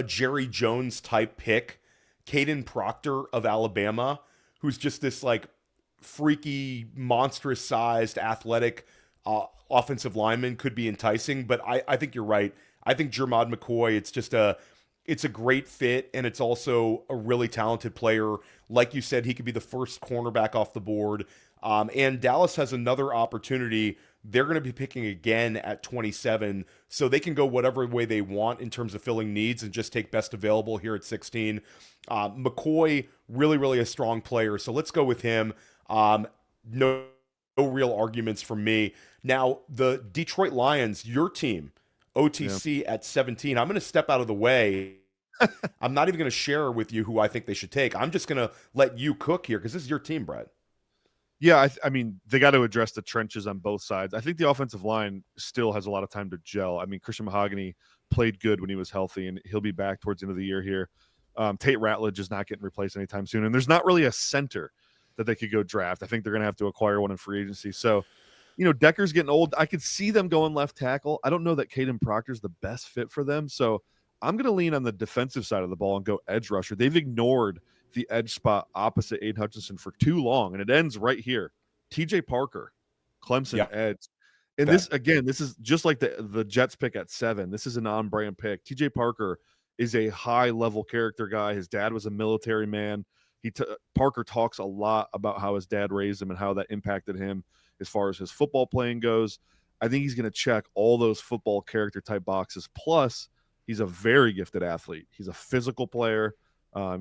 Jerry Jones type pick, Caden Proctor of Alabama, who's just this like freaky, monstrous sized, athletic offensive lineman, could be enticing. But I think you're right. I think Jermod McCoy, it's a great fit, and it's also a really talented player. Like you said, he could be the first cornerback off the board. And Dallas has another opportunity. They're going to be picking again at 27, so they can go whatever way they want in terms of filling needs and just take best available here at 16. McCoy, really, really a strong player, so let's go with him. No real arguments from me. Now, the Detroit Lions, your team, OTC at 17. I'm going to step out of the way. I'm not even going to share with you who I think they should take. I'm just going to let you cook here because this is your team, Brett. Yeah, I mean, they got to address the trenches on both sides. I think the offensive line still has a lot of time to gel. I mean, Christian Mahogany played good when he was healthy, and he'll be back towards the end of the year here. Tate Ratledge is not getting replaced anytime soon, and there's not really a center that they could go draft. I think they're going to have to acquire one in free agency. So, Decker's getting old. I could see them going left tackle. I don't know that Caden Proctor's the best fit for them, so I'm going to lean on the defensive side of the ball and go edge rusher. They've ignored the edge spot opposite Aiden Hutchinson for too long, and it ends right here. TJ Parker, Clemson edge. And this is just like the Jets pick at 7. This is an on-brand pick. TJ Parker is a high-level character guy. His dad was a military man. Parker talks a lot about how his dad raised him and how that impacted him as far as his football playing goes. I think he's going to check all those football character type boxes. Plus, he's a very gifted athlete. He's a physical player.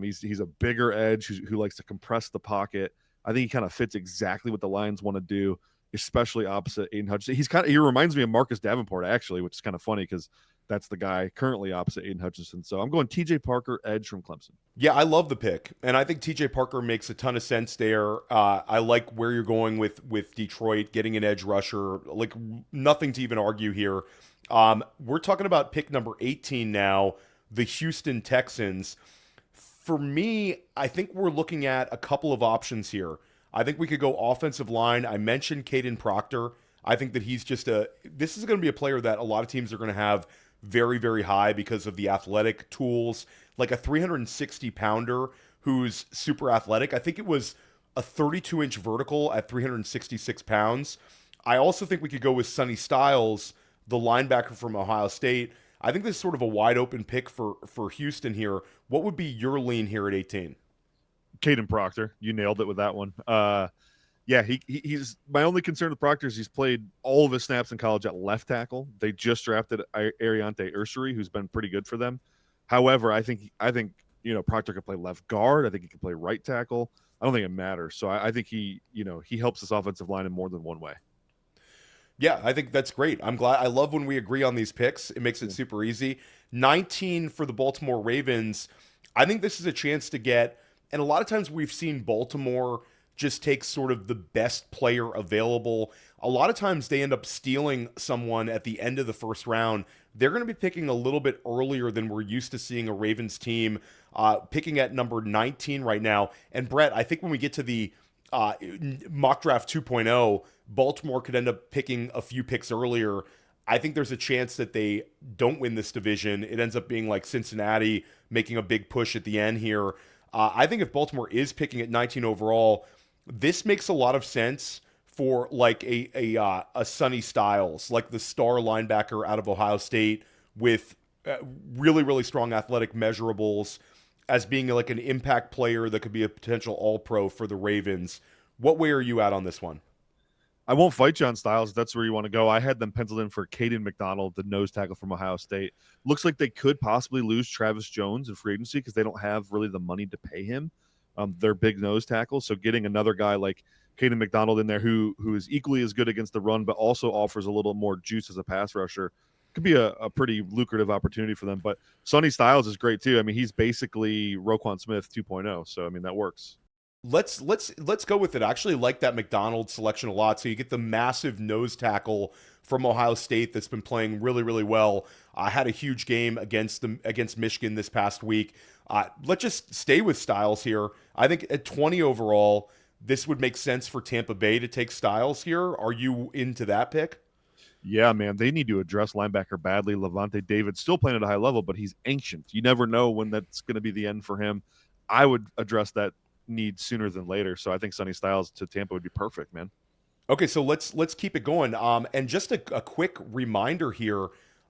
He's a bigger edge who likes to compress the pocket. I think he kind of fits exactly what the Lions want to do, especially opposite Aiden Hutchinson. He reminds me of Marcus Davenport, actually, which is kind of funny because that's the guy currently opposite Aiden Hutchinson. So I'm going TJ Parker, edge from Clemson. Yeah, I love the pick, and I think TJ Parker makes a ton of sense there. I like where you're going with Detroit, getting an edge rusher. Like, nothing to even argue here. We're talking about pick number 18 now, the Houston Texans. For me, I think we're looking at a couple of options here. I think we could go offensive line. I mentioned Caden Proctor. I think that he's this is going to be a player that a lot of teams are going to have very, very high because of the athletic tools, like a 360-pounder who's super athletic. I think it was a 32-inch vertical at 366 pounds. I also think we could go with Sonny Styles, the linebacker from Ohio State. I think this is sort of a wide open pick for Houston here. What would be your lean here at 18? Caden Proctor. You nailed it with that one. He's my only concern with Proctor is he's played all of his snaps in college at left tackle. They just drafted Ariante Ursary, who's been pretty good for them. However, I think Proctor could play left guard. I think he can play right tackle. I don't think it matters. So I think he helps this offensive line in more than one way. Yeah, I think that's great. I'm glad. I love when we agree on these picks. It makes it super easy. 19 for the Baltimore Ravens. I think this is a chance to get, and a lot of times we've seen Baltimore just take sort of the best player available. A lot of times they end up stealing someone at the end of the first round. They're going to be picking a little bit earlier than we're used to seeing a Ravens team, picking at number 19 right now. And Brett, I think when we get to the mock draft 2.0, Baltimore could end up picking a few picks earlier. I think there's a chance that they don't win this division. It ends up being like Cincinnati making a big push at the end here. I think if Baltimore is picking at 19 overall, this makes a lot of sense for like a Sonny Styles, like the star linebacker out of Ohio State with really, really strong athletic measurables, as being like an impact player that could be a potential all-pro for the Ravens. What way are you at on this one? I won't fight you on Styles if that's where you want to go. I had them penciled in for Caden McDonald, the nose tackle from Ohio State. Looks like they could possibly lose Travis Jones in free agency because they don't have really the money to pay him. They're big nose tackles, so getting another guy like Caden McDonald in there who is equally as good against the run but also offers a little more juice as a pass rusher could be a pretty lucrative opportunity for them. But Sonny Styles is great too. I mean, he's basically Roquan Smith 2.0, so I mean that works. Let's go with it. I actually like that McDonald selection a lot. So you get the massive nose tackle from Ohio State that's been playing really, really well. I had a huge game against Michigan this past week. Let's just stay with Styles here. I think at 20 overall, this would make sense for Tampa Bay to take Styles here. Are you into that pick? Yeah, man, they need to address linebacker badly. Levante David still playing at a high level, but he's ancient. You never know when that's going to be the end for him. I would address that need sooner than later. So I think Sonny Styles to Tampa would be perfect, man. Okay, so let's keep it going. And just a quick reminder here,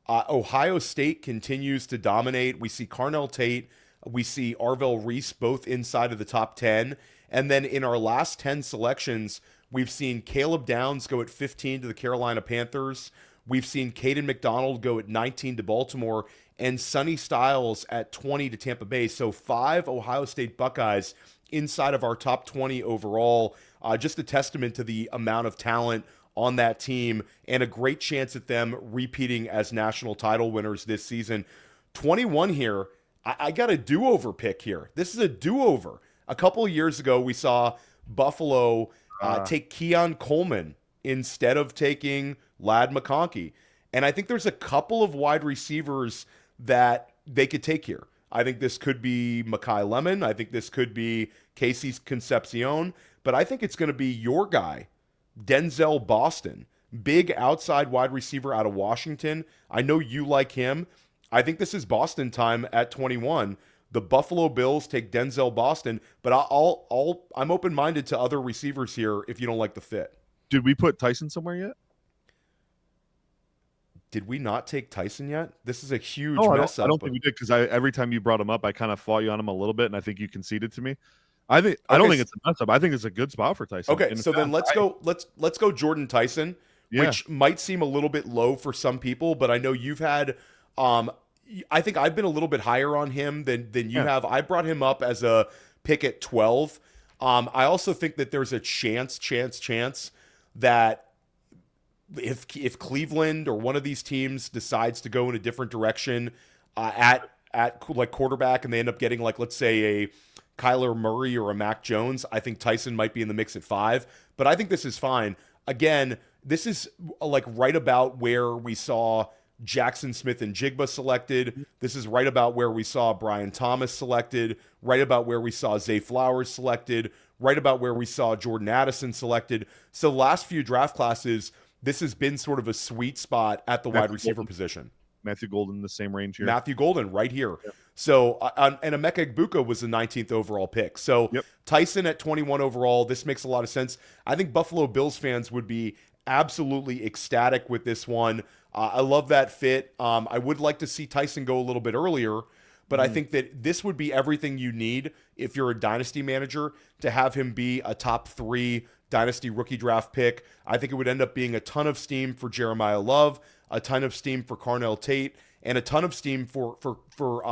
Ohio State continues to dominate. We see Carnell Tate, we see Arvell Reese both inside of the top 10. And then in our last 10 selections, we've seen Caleb Downs go at 15 to the Carolina Panthers. We've seen Caden McDonald go at 19 to Baltimore, and Sonny Styles at 20 to Tampa Bay. So 5 Ohio State Buckeyes inside of our top 20 overall. Just a testament to the amount of talent on that team and a great chance at them repeating as national title winners this season. 21 here, I got a do-over pick here. This is a do-over. A couple of years ago, we saw Buffalo take Keon Coleman instead of taking Ladd McConkey. And I think there's a couple of wide receivers that they could take here. I think this could be Mekhi Lemon. I think this could be Casey Concepcion. But I think it's going to be your guy, Denzel Boston. Big outside wide receiver out of Washington. I know you like him. I think this is Boston time at 21. The Buffalo Bills take Denzel Boston, but I'm open-minded to other receivers here if you don't like the fit. Did we put Tyson somewhere yet? Did we not take Tyson yet? This is a huge mess up. I don't think we did because every time you brought him up, I kind of fought you on him a little bit, and I think you conceded to me. I don't think it's a mess up. I think it's a good spot for Tyson. Okay, so then let's go Jordan Tyson, which might seem a little bit low for some people, but I know you've had I think I've been a little bit higher on him than you have. I brought him up as a pick at 12. I also think that there's a chance that if Cleveland or one of these teams decides to go in a different direction at like quarterback, and they end up getting like, let's say, a Kyler Murray or a Mac Jones, I think Tyson might be in the mix at 5. But I think this is fine. Again, this is like right about where we saw Jackson Smith and Jigba selected. This is right about where we saw Brian Thomas selected, right about where we saw Zay Flowers selected, right about where we saw Jordan Addison selected. So the last few draft classes, this has been sort of a sweet spot at the wide receiver position. Matthew Golden, the same range here. Matthew Golden right here. Yep. So, and Emeka Egbuka was the 19th overall pick. So Tyson at 21 overall, this makes a lot of sense. I think Buffalo Bills fans would be absolutely ecstatic with this one. I love that fit. I would like to see Tyson go a little bit earlier, but I think that this would be everything you need if you're a dynasty manager to have him be a top 3 dynasty rookie draft pick. I think it would end up being a ton of steam for Jeremiah Love, a ton of steam for Carnell Tate, and a ton of steam for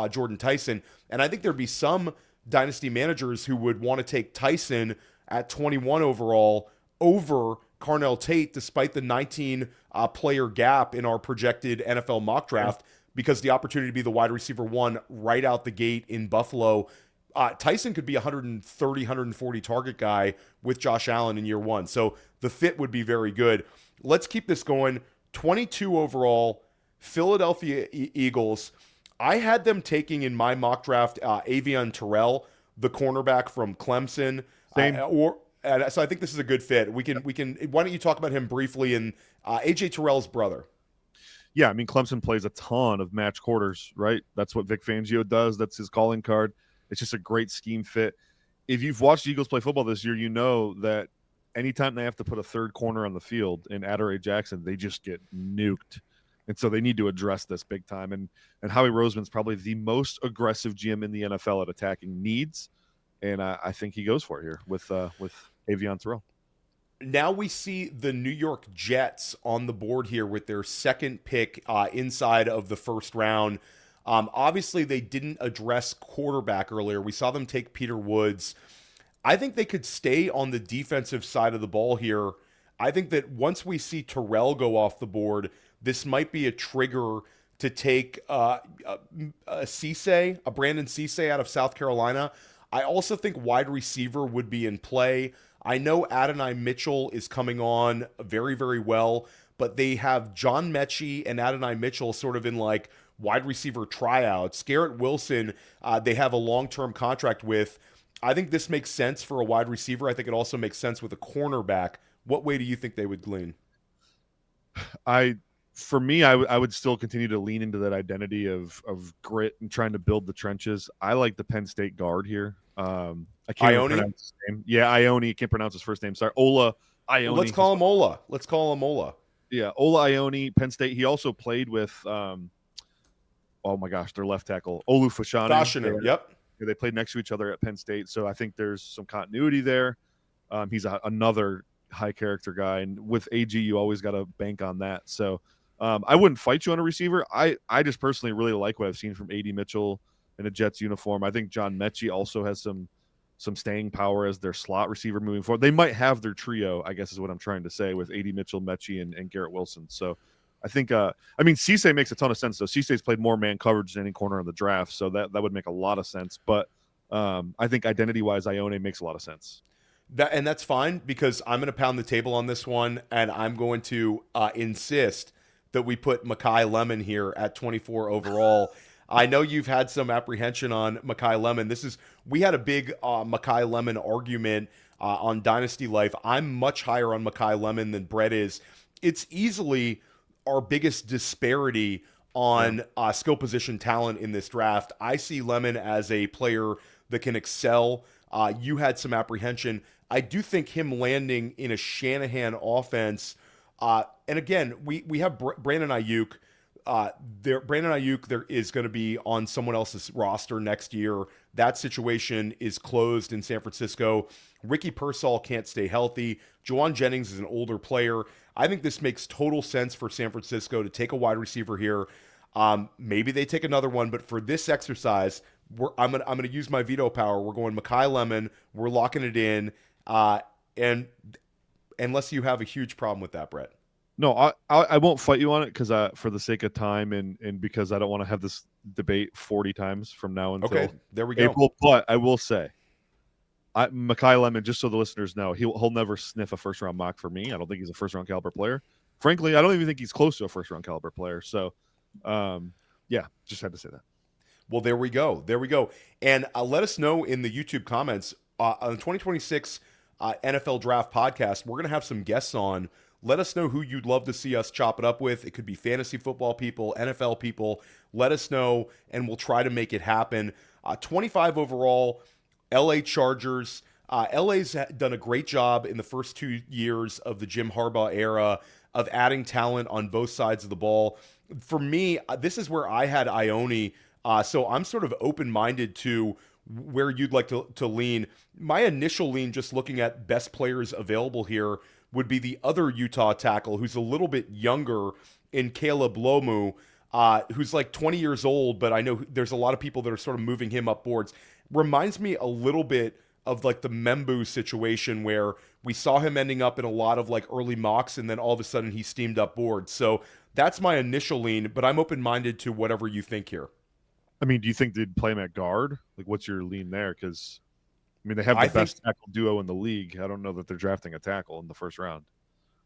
Jordan Tyson. And I think there'd be some dynasty managers who would want to take Tyson at 21 overall over Carnell Tate, despite the 19 player gap in our projected NFL mock draft, because the opportunity to be the wide receiver 1 right out the gate in Buffalo. Tyson could be 130, 140 target guy with Josh Allen in year 1. So the fit would be very good. Let's keep this going. 22 overall, Philadelphia Eagles. I had them taking in my mock draft Avion Terrell, the cornerback from Clemson. And so I think this is a good fit. We can. Why don't you talk about him briefly and AJ Terrell's brother? Yeah, I mean, Clemson plays a ton of match quarters, right? That's what Vic Fangio does. That's his calling card. It's just a great scheme fit. If you've watched the Eagles play football this year, you know that anytime they have to put a third corner on the field in Adoree Jackson, they just get nuked. And so they need to address this big time. And Howie Roseman's probably the most aggressive GM in the NFL at attacking needs. And I think he goes for it here with Avion Terrell. Now we see the New York Jets on the board here with their second pick inside of the first round. Obviously, they didn't address quarterback earlier. We saw them take Peter Woods. I think they could stay on the defensive side of the ball here. I think that once we see Terrell go off the board, this might be a trigger to take a Brandon Cisse out of South Carolina. I also think wide receiver would be in play. I know Adonai Mitchell is coming on very, very well, but they have John Mechie and Adonai Mitchell sort of in like wide receiver tryouts. Garrett Wilson, they have a long-term contract with. I think this makes sense for a wide receiver. I think it also makes sense with a cornerback. What way do you think they would glean? For me, I would still continue to lean into that identity of grit and trying to build the trenches. I like the Penn State guard here. I can't pronounce his name. Yeah, Ione. Can't pronounce his first name. Sorry, Ola Ione. Well, let's call him Ola. Yeah, Ola Ione, Penn State. He also played with, oh my gosh, their left tackle, Olu Fashanu. Yep. They played next to each other at Penn State, so I think there's some continuity there. He's another high character guy, and with AG, you always got to bank on that. So I wouldn't fight you on a receiver. I just personally really like what I've seen from AD Mitchell in a Jets uniform. I think John Mechie also has some staying power as their slot receiver moving forward. They might have their trio, I guess is what I'm trying to say, with AD Mitchell, Mechie, and Garrett Wilson. So I think, Cisse makes a ton of sense, though. Cisse's played more man coverage than any corner in the draft, so that would make a lot of sense. But I think identity-wise, Ione makes a lot of sense. And that's fine, because I'm going to pound the table on this one, and I'm going to insist that we put Makai Lemon here at 24 overall. I know you've had some apprehension on Makai Lemon. We had a big Makai Lemon argument on Dynasty Life. I'm much higher on Makai Lemon than Brett is. It's easily our biggest disparity on skill position talent in this draft. I see Lemon as a player that can excel. You had some apprehension. I do think him landing in a Shanahan offense, and again, we have Brandon Ayuk. Brandon Ayuk there is going to be on someone else's roster next year. That situation is closed in San Francisco. Ricky Pearsall can't stay healthy. Juwan Jennings is an older player. I think this makes total sense for San Francisco to take a wide receiver here. Maybe they take another one, but for this exercise, I'm gonna use my veto power. We're going Makai Lemon. We're locking it in, and unless you have a huge problem with that, Brett. No, I won't fight you on it because for the sake of time and because I don't want to have this debate 40 times from now until there we go. April. But I will say, Makai Lemon, just so the listeners know, he'll never sniff a first round mock for me. I don't think he's a first round caliber player. Frankly, I don't even think he's close to a first round caliber player. So, just had to say that. Well, there we go. And let us know in the YouTube comments on the 2026 NFL Draft Podcast. We're going to have some guests on. Let us know who you'd love to see us chop it up with. It could be fantasy football people, NFL people. Let us know, and we'll try to make it happen. 25 overall, LA Chargers. LA's done a great job in the first 2 years of the Jim Harbaugh era of adding talent on both sides of the ball. For me, this is where I had Ione, so I'm sort of open-minded to where you'd like to lean. My initial lean, just looking at best players available here, would be the other Utah tackle who's a little bit younger in Caleb Lomu, who's like 20 years old, but I know there's a lot of people that are sort of moving him up boards. Reminds me a little bit of like the Membu situation where we saw him ending up in a lot of like early mocks and then all of a sudden he steamed up boards. So that's my initial lean, but I'm open-minded to whatever you think here. I mean, do you think they'd play him at guard? Like, what's your lean there? Because they have the best tackle duo in the league. I don't know that they're drafting a tackle in the first round.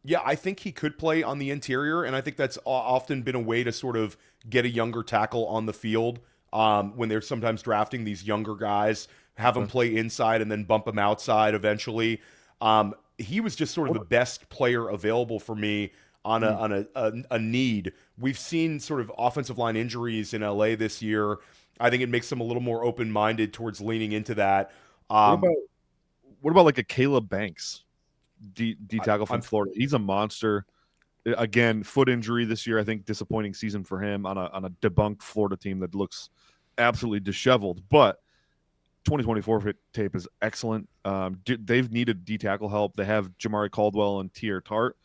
Yeah, I think he could play on the interior, and I think that's often been a way to sort of get a younger tackle on the field when they're sometimes drafting these younger guys, have them play inside and then bump them outside eventually. He was just sort of the best player available for me on a need. We've seen sort of offensive line injuries in LA this year. I think it makes them a little more open-minded towards leaning into that. What about like a Caleb Banks, D tackle from Florida? He's a monster. Again, foot injury this year. I think disappointing season for him on a debunked Florida team that looks absolutely disheveled. But 2024 tape is excellent. They've needed D tackle help. They have Jamari Caldwell and Tier Tart.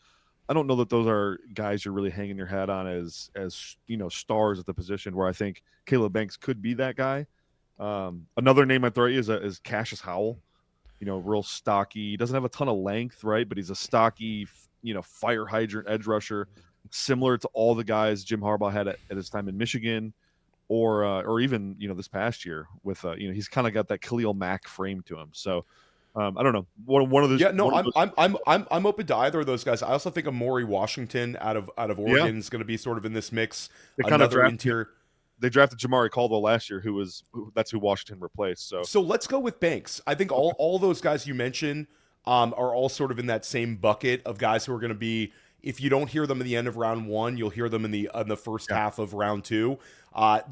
I don't know that those are guys you're really hanging your hat on as stars at the position, where I think Caleb Banks could be that guy. Another name I throw at you is Cassius Howell. Real stocky. He doesn't have a ton of length, right? But he's a stocky, fire hydrant edge rusher, similar to all the guys Jim Harbaugh had at his time in Michigan, or even this past year with he's kind of got that Khalil Mack frame to him. So I don't know. One of those. Yeah, no, I'm open to either of those guys. I also think Amori Washington out of Oregon is going to be sort of in this mix. Another interior. They drafted Jamari Caldwell last year, that's who Washington replaced. So let's go with Banks. I think all those guys you mentioned are all sort of in that same bucket of guys who are going to be. If you don't hear them in the end of round one, you'll hear them in the first half of round two.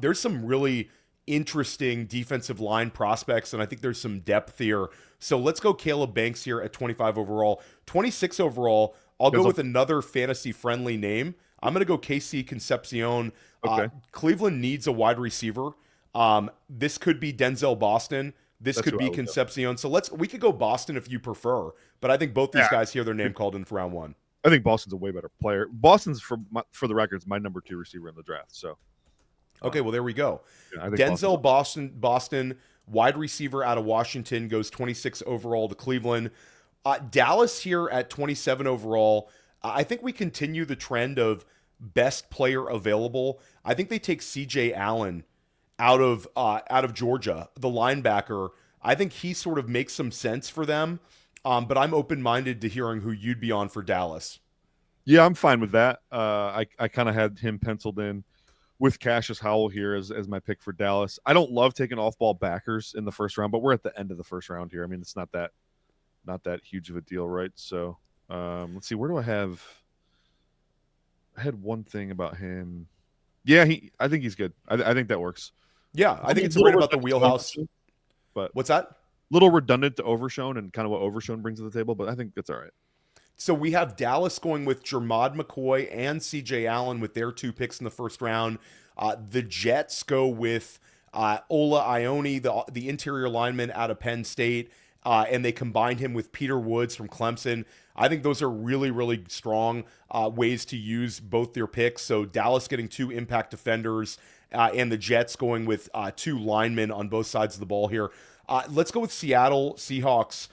There's some really interesting defensive line prospects, and I think there's some depth here. So let's go Caleb Banks here at 25 overall. 26 overall, I'll go with another fantasy-friendly name. I'm going to go KC Concepcion. Okay. Cleveland needs a wide receiver. This could be Denzel Boston. This could be Concepcion. So we could go Boston if you prefer. But I think both these guys hear their name called in for round one. I think Boston's a way better player. Boston's, for the record, is my number 2 receiver in the draft. So, okay, well, there we go. Yeah, Denzel Boston, wide receiver out of Washington, goes 26 overall to Cleveland. Dallas here at 27 overall. I think we continue the trend of best player available. I think they take C.J. Allen out of Georgia, the linebacker. I think he sort of makes some sense for them. But I'm open-minded to hearing who you'd be on for Dallas. Yeah, I'm fine with that. I kind of had him penciled in with Cassius Howell here as my pick for Dallas. I don't love taking off-ball backers in the first round, but we're at the end of the first round here. I mean, it's not that huge of a deal, right? So let's see. Where do I have? I had one thing about him. Yeah, I think he's good. I think that works. Yeah, I think it's right about the wheelhouse. But what's that? Little redundant to Overshown and kind of what Overshown brings to the table, but I think that's all right. So we have Dallas going with Jermod McCoy and C.J. Allen with their 2 picks in the first round. The Jets go with Ola Ione, the interior lineman out of Penn State, and they combined him with Peter Woods from Clemson. I think those are really, really strong ways to use both their picks. So Dallas getting 2 impact defenders and the Jets going with 2 linemen on both sides of the ball here. Let's go with Seattle Seahawks.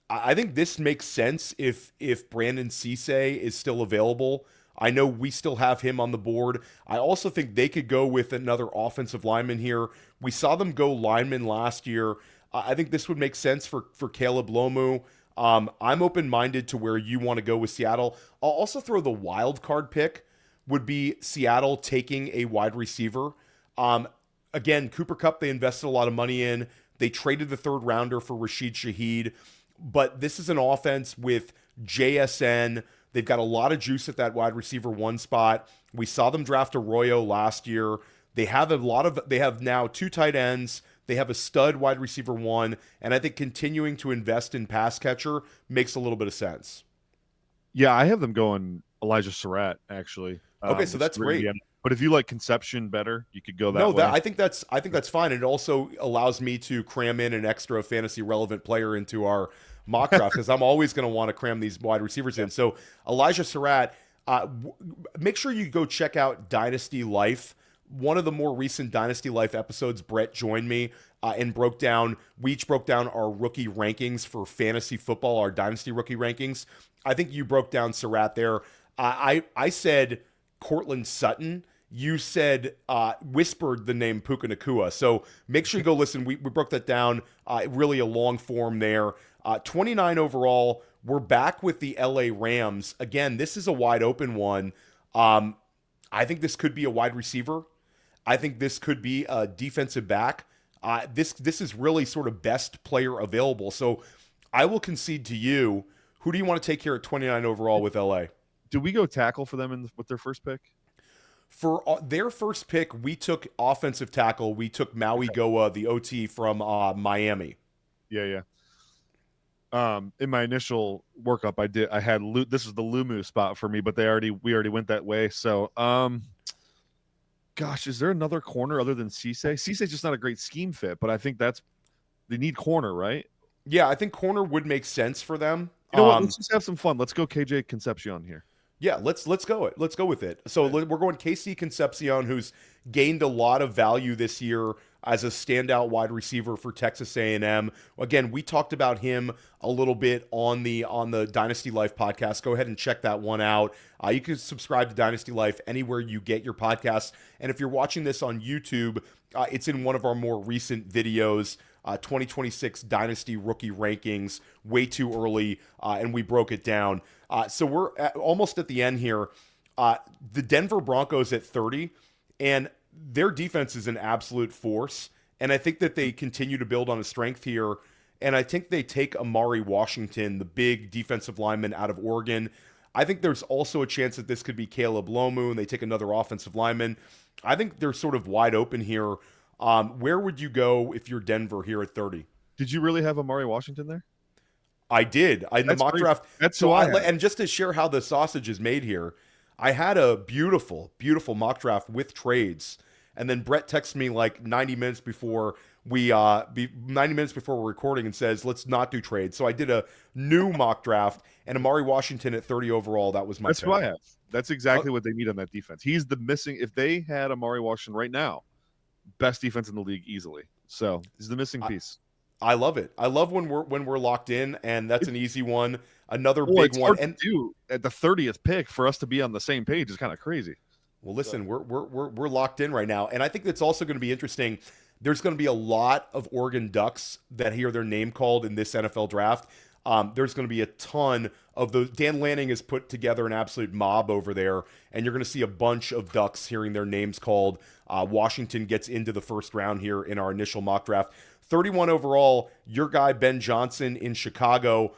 I think this makes sense if Brandon Cisse is still available. I know we still have him on the board. I also think they could go with another offensive lineman here. We saw them go lineman last year. I think this would make sense for Caleb Lomu. I'm open-minded to where you want to go with Seattle. I'll also throw the wild card pick would be Seattle taking a wide receiver. Again, Cooper Kupp, they invested a lot of money in. They traded the 3rd rounder for Rashid Shaheed. But this is an offense with JSN. They've got a lot of juice at that wide receiver 1 spot. We saw them draft Arroyo last year. They have now 2 tight ends. They have a stud wide receiver 1. And I think continuing to invest in pass catcher makes a little bit of sense. Yeah, I have them going Elijah Surratt, actually. Okay, so that's great. But if you like Conception better, you could go that way. I think that's fine. It also allows me to cram in an extra fantasy relevant player into our mock draft because I'm always going to want to cram these wide receivers in. So Elijah Surratt, make sure you go check out Dynasty Life. One of the more recent Dynasty Life episodes, Brett joined me and we each broke down our rookie rankings for fantasy football, our Dynasty rookie rankings. I think you broke down Surratt there. I said Cortland Sutton. You said, whispered the name Puka Nacua. So make sure you go listen. We broke that down, really a long form there. 29 overall. We're back with the LA Rams. Again, this is a wide open one. I think this could be a wide receiver. I think this could be a defensive back. This is really sort of best player available. So I will concede to you Who do you want to take here at 29 overall with LA? Do we go tackle for them with their first pick? For their first pick, we took offensive tackle. We took Mauigoa, the OT from Miami. Yeah. In my initial workup, I had this is the Lumu spot for me, but we already went that way. So, gosh, is there another corner other than Cisse? Cisse's just not a great scheme fit, but I think they need corner, right? Yeah, I think corner would make sense for them. You know what? Let's just have some fun. Let's go KJ Concepcion here. Yeah, let's go it. Let's go with it. So we're going KC Concepcion, who's gained a lot of value this year as a standout wide receiver for Texas A&M. Again, we talked about him a little bit on the Dynasty Life podcast. Go ahead and check that one out. You can subscribe to Dynasty Life anywhere you get your podcasts. And if you're watching this on YouTube, it's in one of our more recent videos. 2026 Dynasty rookie rankings, way too early, and we broke it down. So we're almost at the end here. The Denver Broncos at 30, and their defense is an absolute force, and I think that they continue to build on a strength here, and I think they take Amari Washington, the big defensive lineman out of Oregon. I think there's also a chance that this could be Caleb Lomu, and they take another offensive lineman. I think they're sort of wide open here. Where would you go if you're Denver here at 30? Did you really have Amari Washington there? I did. In the mock draft. That's so and just to share how the sausage is made here, I had a beautiful, beautiful mock draft with trades, and then Brett texts me like 90 minutes before we're recording and says, let's not do trades. So I did a new mock draft, and Amari Washington at 30 overall. That was my pick. That's who I have. That's exactly what they need on that defense. He's the missing. If they had Amari Washington right now, best defense in the league easily. So he's the missing piece. I love it. I love when we're locked in, and that's an easy one. Another big one, and at the 30th pick for us to be on the same page is kind of crazy. Well, listen, we're locked in right now, and I think that's also going to be interesting. There's going to be a lot of Oregon Ducks that hear their name called in this NFL draft. There's going to be a ton of those. Dan Lanning has put together an absolute mob over there, and you're going to see a bunch of Ducks hearing their names called. Washington gets into the first round here in our initial mock draft. 31 overall, your guy Ben Johnson in Chicago.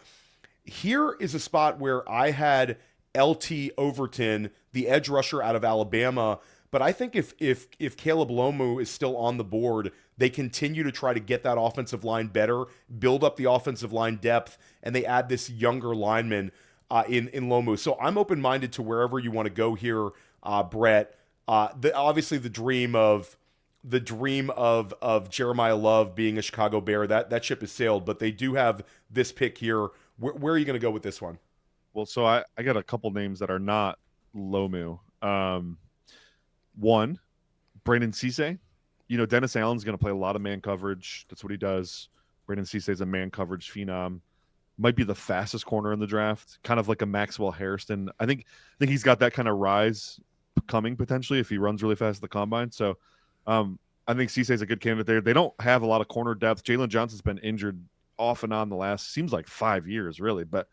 Here is a spot where I had LT Overton, the edge rusher out of Alabama. But I think if Caleb Lomu is still on the board, they continue to try to get that offensive line better, build up the offensive line depth, and they add this younger lineman in Lomu. So I'm open-minded to wherever you want to go here, Brett. Obviously the dream of Jeremiah Love being a Chicago Bear, that ship has sailed, but they do have this pick here. Where are you going to go with this one? Well, so I got a couple names that are not Lomu. One, Brandon Cisse. You know, Dennis Allen's going to play a lot of man coverage. That's what he does. Brandon Cisse is a man coverage phenom. Might be the fastest corner in the draft, kind of like a Maxwell Hairston. I think he's got that kind of rise coming potentially if he runs really fast at the combine. So I think Cisse is a good candidate there. They don't have a lot of corner depth. Jalen Johnson's been injured off and on the last, seems like 5 years really. But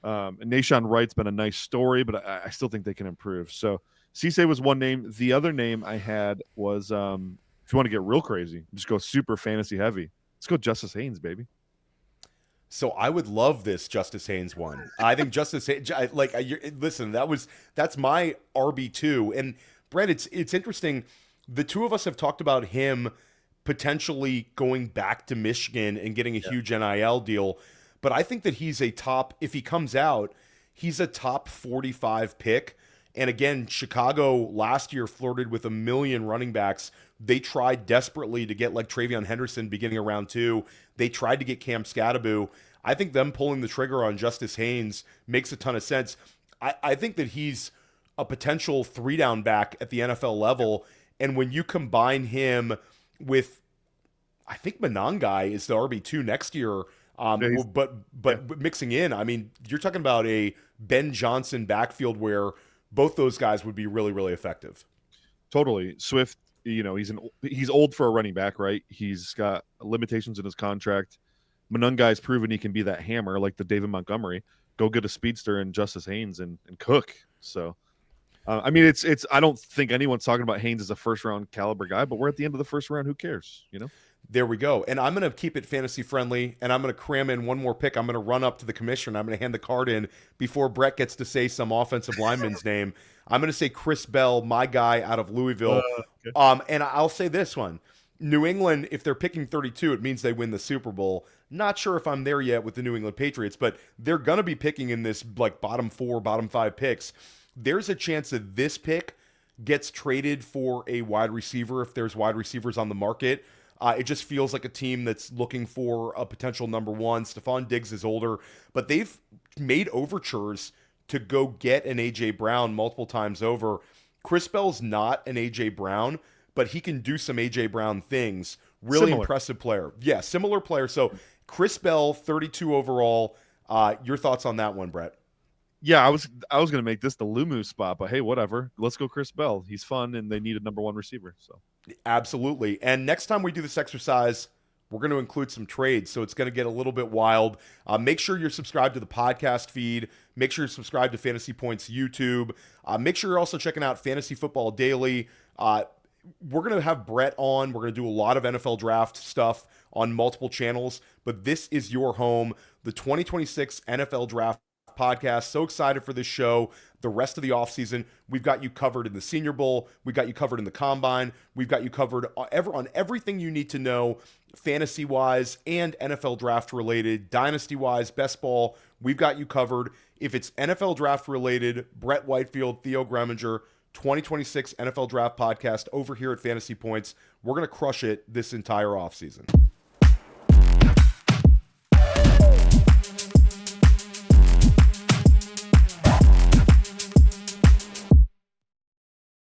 and Nashawn Wright's been a nice story, but I still think they can improve. So Cisse was one name. The other name I had was, if you want to get real crazy, just go super fantasy heavy. Let's go Justice Haynes, baby. So I would love this Justice Haynes one. I think Justice Haynes, listen, that's my RB2. And Brett, it's interesting. The two of us have talked about him potentially going back to Michigan and getting a huge NIL deal. But I think that he's if he comes out, he's a top 45 pick. And again, Chicago last year flirted with 1 million running backs. They tried desperately to get like Travion Henderson beginning of round 2. They tried to get Cam Scatterbo. I think them pulling the trigger on Justice Haynes makes a ton of sense. I think that he's a potential 3-down back at the NFL level. And when you combine him with, I think Monangai is the RB2 next year, but mixing in, I mean, you're talking about a Ben Johnson backfield where both those guys would be really, really effective. Totally. Swift, you know, he's old for a running back, right? He's got limitations in his contract. Monangai's proven he can be that hammer like the David Montgomery. Go get a speedster and Justice Haynes and cook. So, I mean, it's. I don't think anyone's talking about Haynes as a first-round caliber guy, but we're at the end of the first round. Who cares? You know, There we go. And I'm going to keep it fantasy friendly, and I'm going to cram in one more pick. I'm going to run up to the commissioner. I'm going to hand the card in before Brett gets to say some offensive lineman's name. I'm going to say Chris Bell, my guy out of Louisville. Okay. And I'll say this one. New England, if they're picking 32, it means they win the Super Bowl. Not sure if I'm there yet with the New England Patriots, but they're going to be picking in this like bottom 4, bottom 5 picks. There's a chance that this pick gets traded for a wide receiver if there's wide receivers on the market. It just feels like a team that's looking for a potential number one. Stephon Diggs is older, but they've made overtures to go get an A.J. Brown multiple times over. Chris Bell's not an A.J. Brown, but he can do some A.J. Brown things. Really Similar. Impressive player. Yeah, similar player. So Chris Bell, 32 overall. Your thoughts on that one, Brett? Yeah, I was going to make this the Lumu spot, but hey, whatever. Let's go Chris Bell. He's fun, and they need a number one receiver. So absolutely. And next time we do this exercise, we're going to include some trades, so it's going to get a little bit wild. Make sure you're subscribed to the podcast feed. Make sure you're subscribed to Fantasy Points YouTube. Make sure you're also checking out Fantasy Football Daily. We're going to have Brett on. We're going to do a lot of NFL draft stuff on multiple channels, but this is your home, the 2026 NFL Draft Podcast. So excited for this show. The rest of the offseason, we've got you covered in the Senior Bowl. We've got you covered in the Combine. We've got you covered on everything you need to know, fantasy-wise and NFL draft-related, dynasty-wise, best ball. We've got you covered. If it's NFL draft-related, Brett Whitefield, Theo Greminger, 2026 NFL Draft Podcast over here at Fantasy Points. We're going to crush it this entire offseason.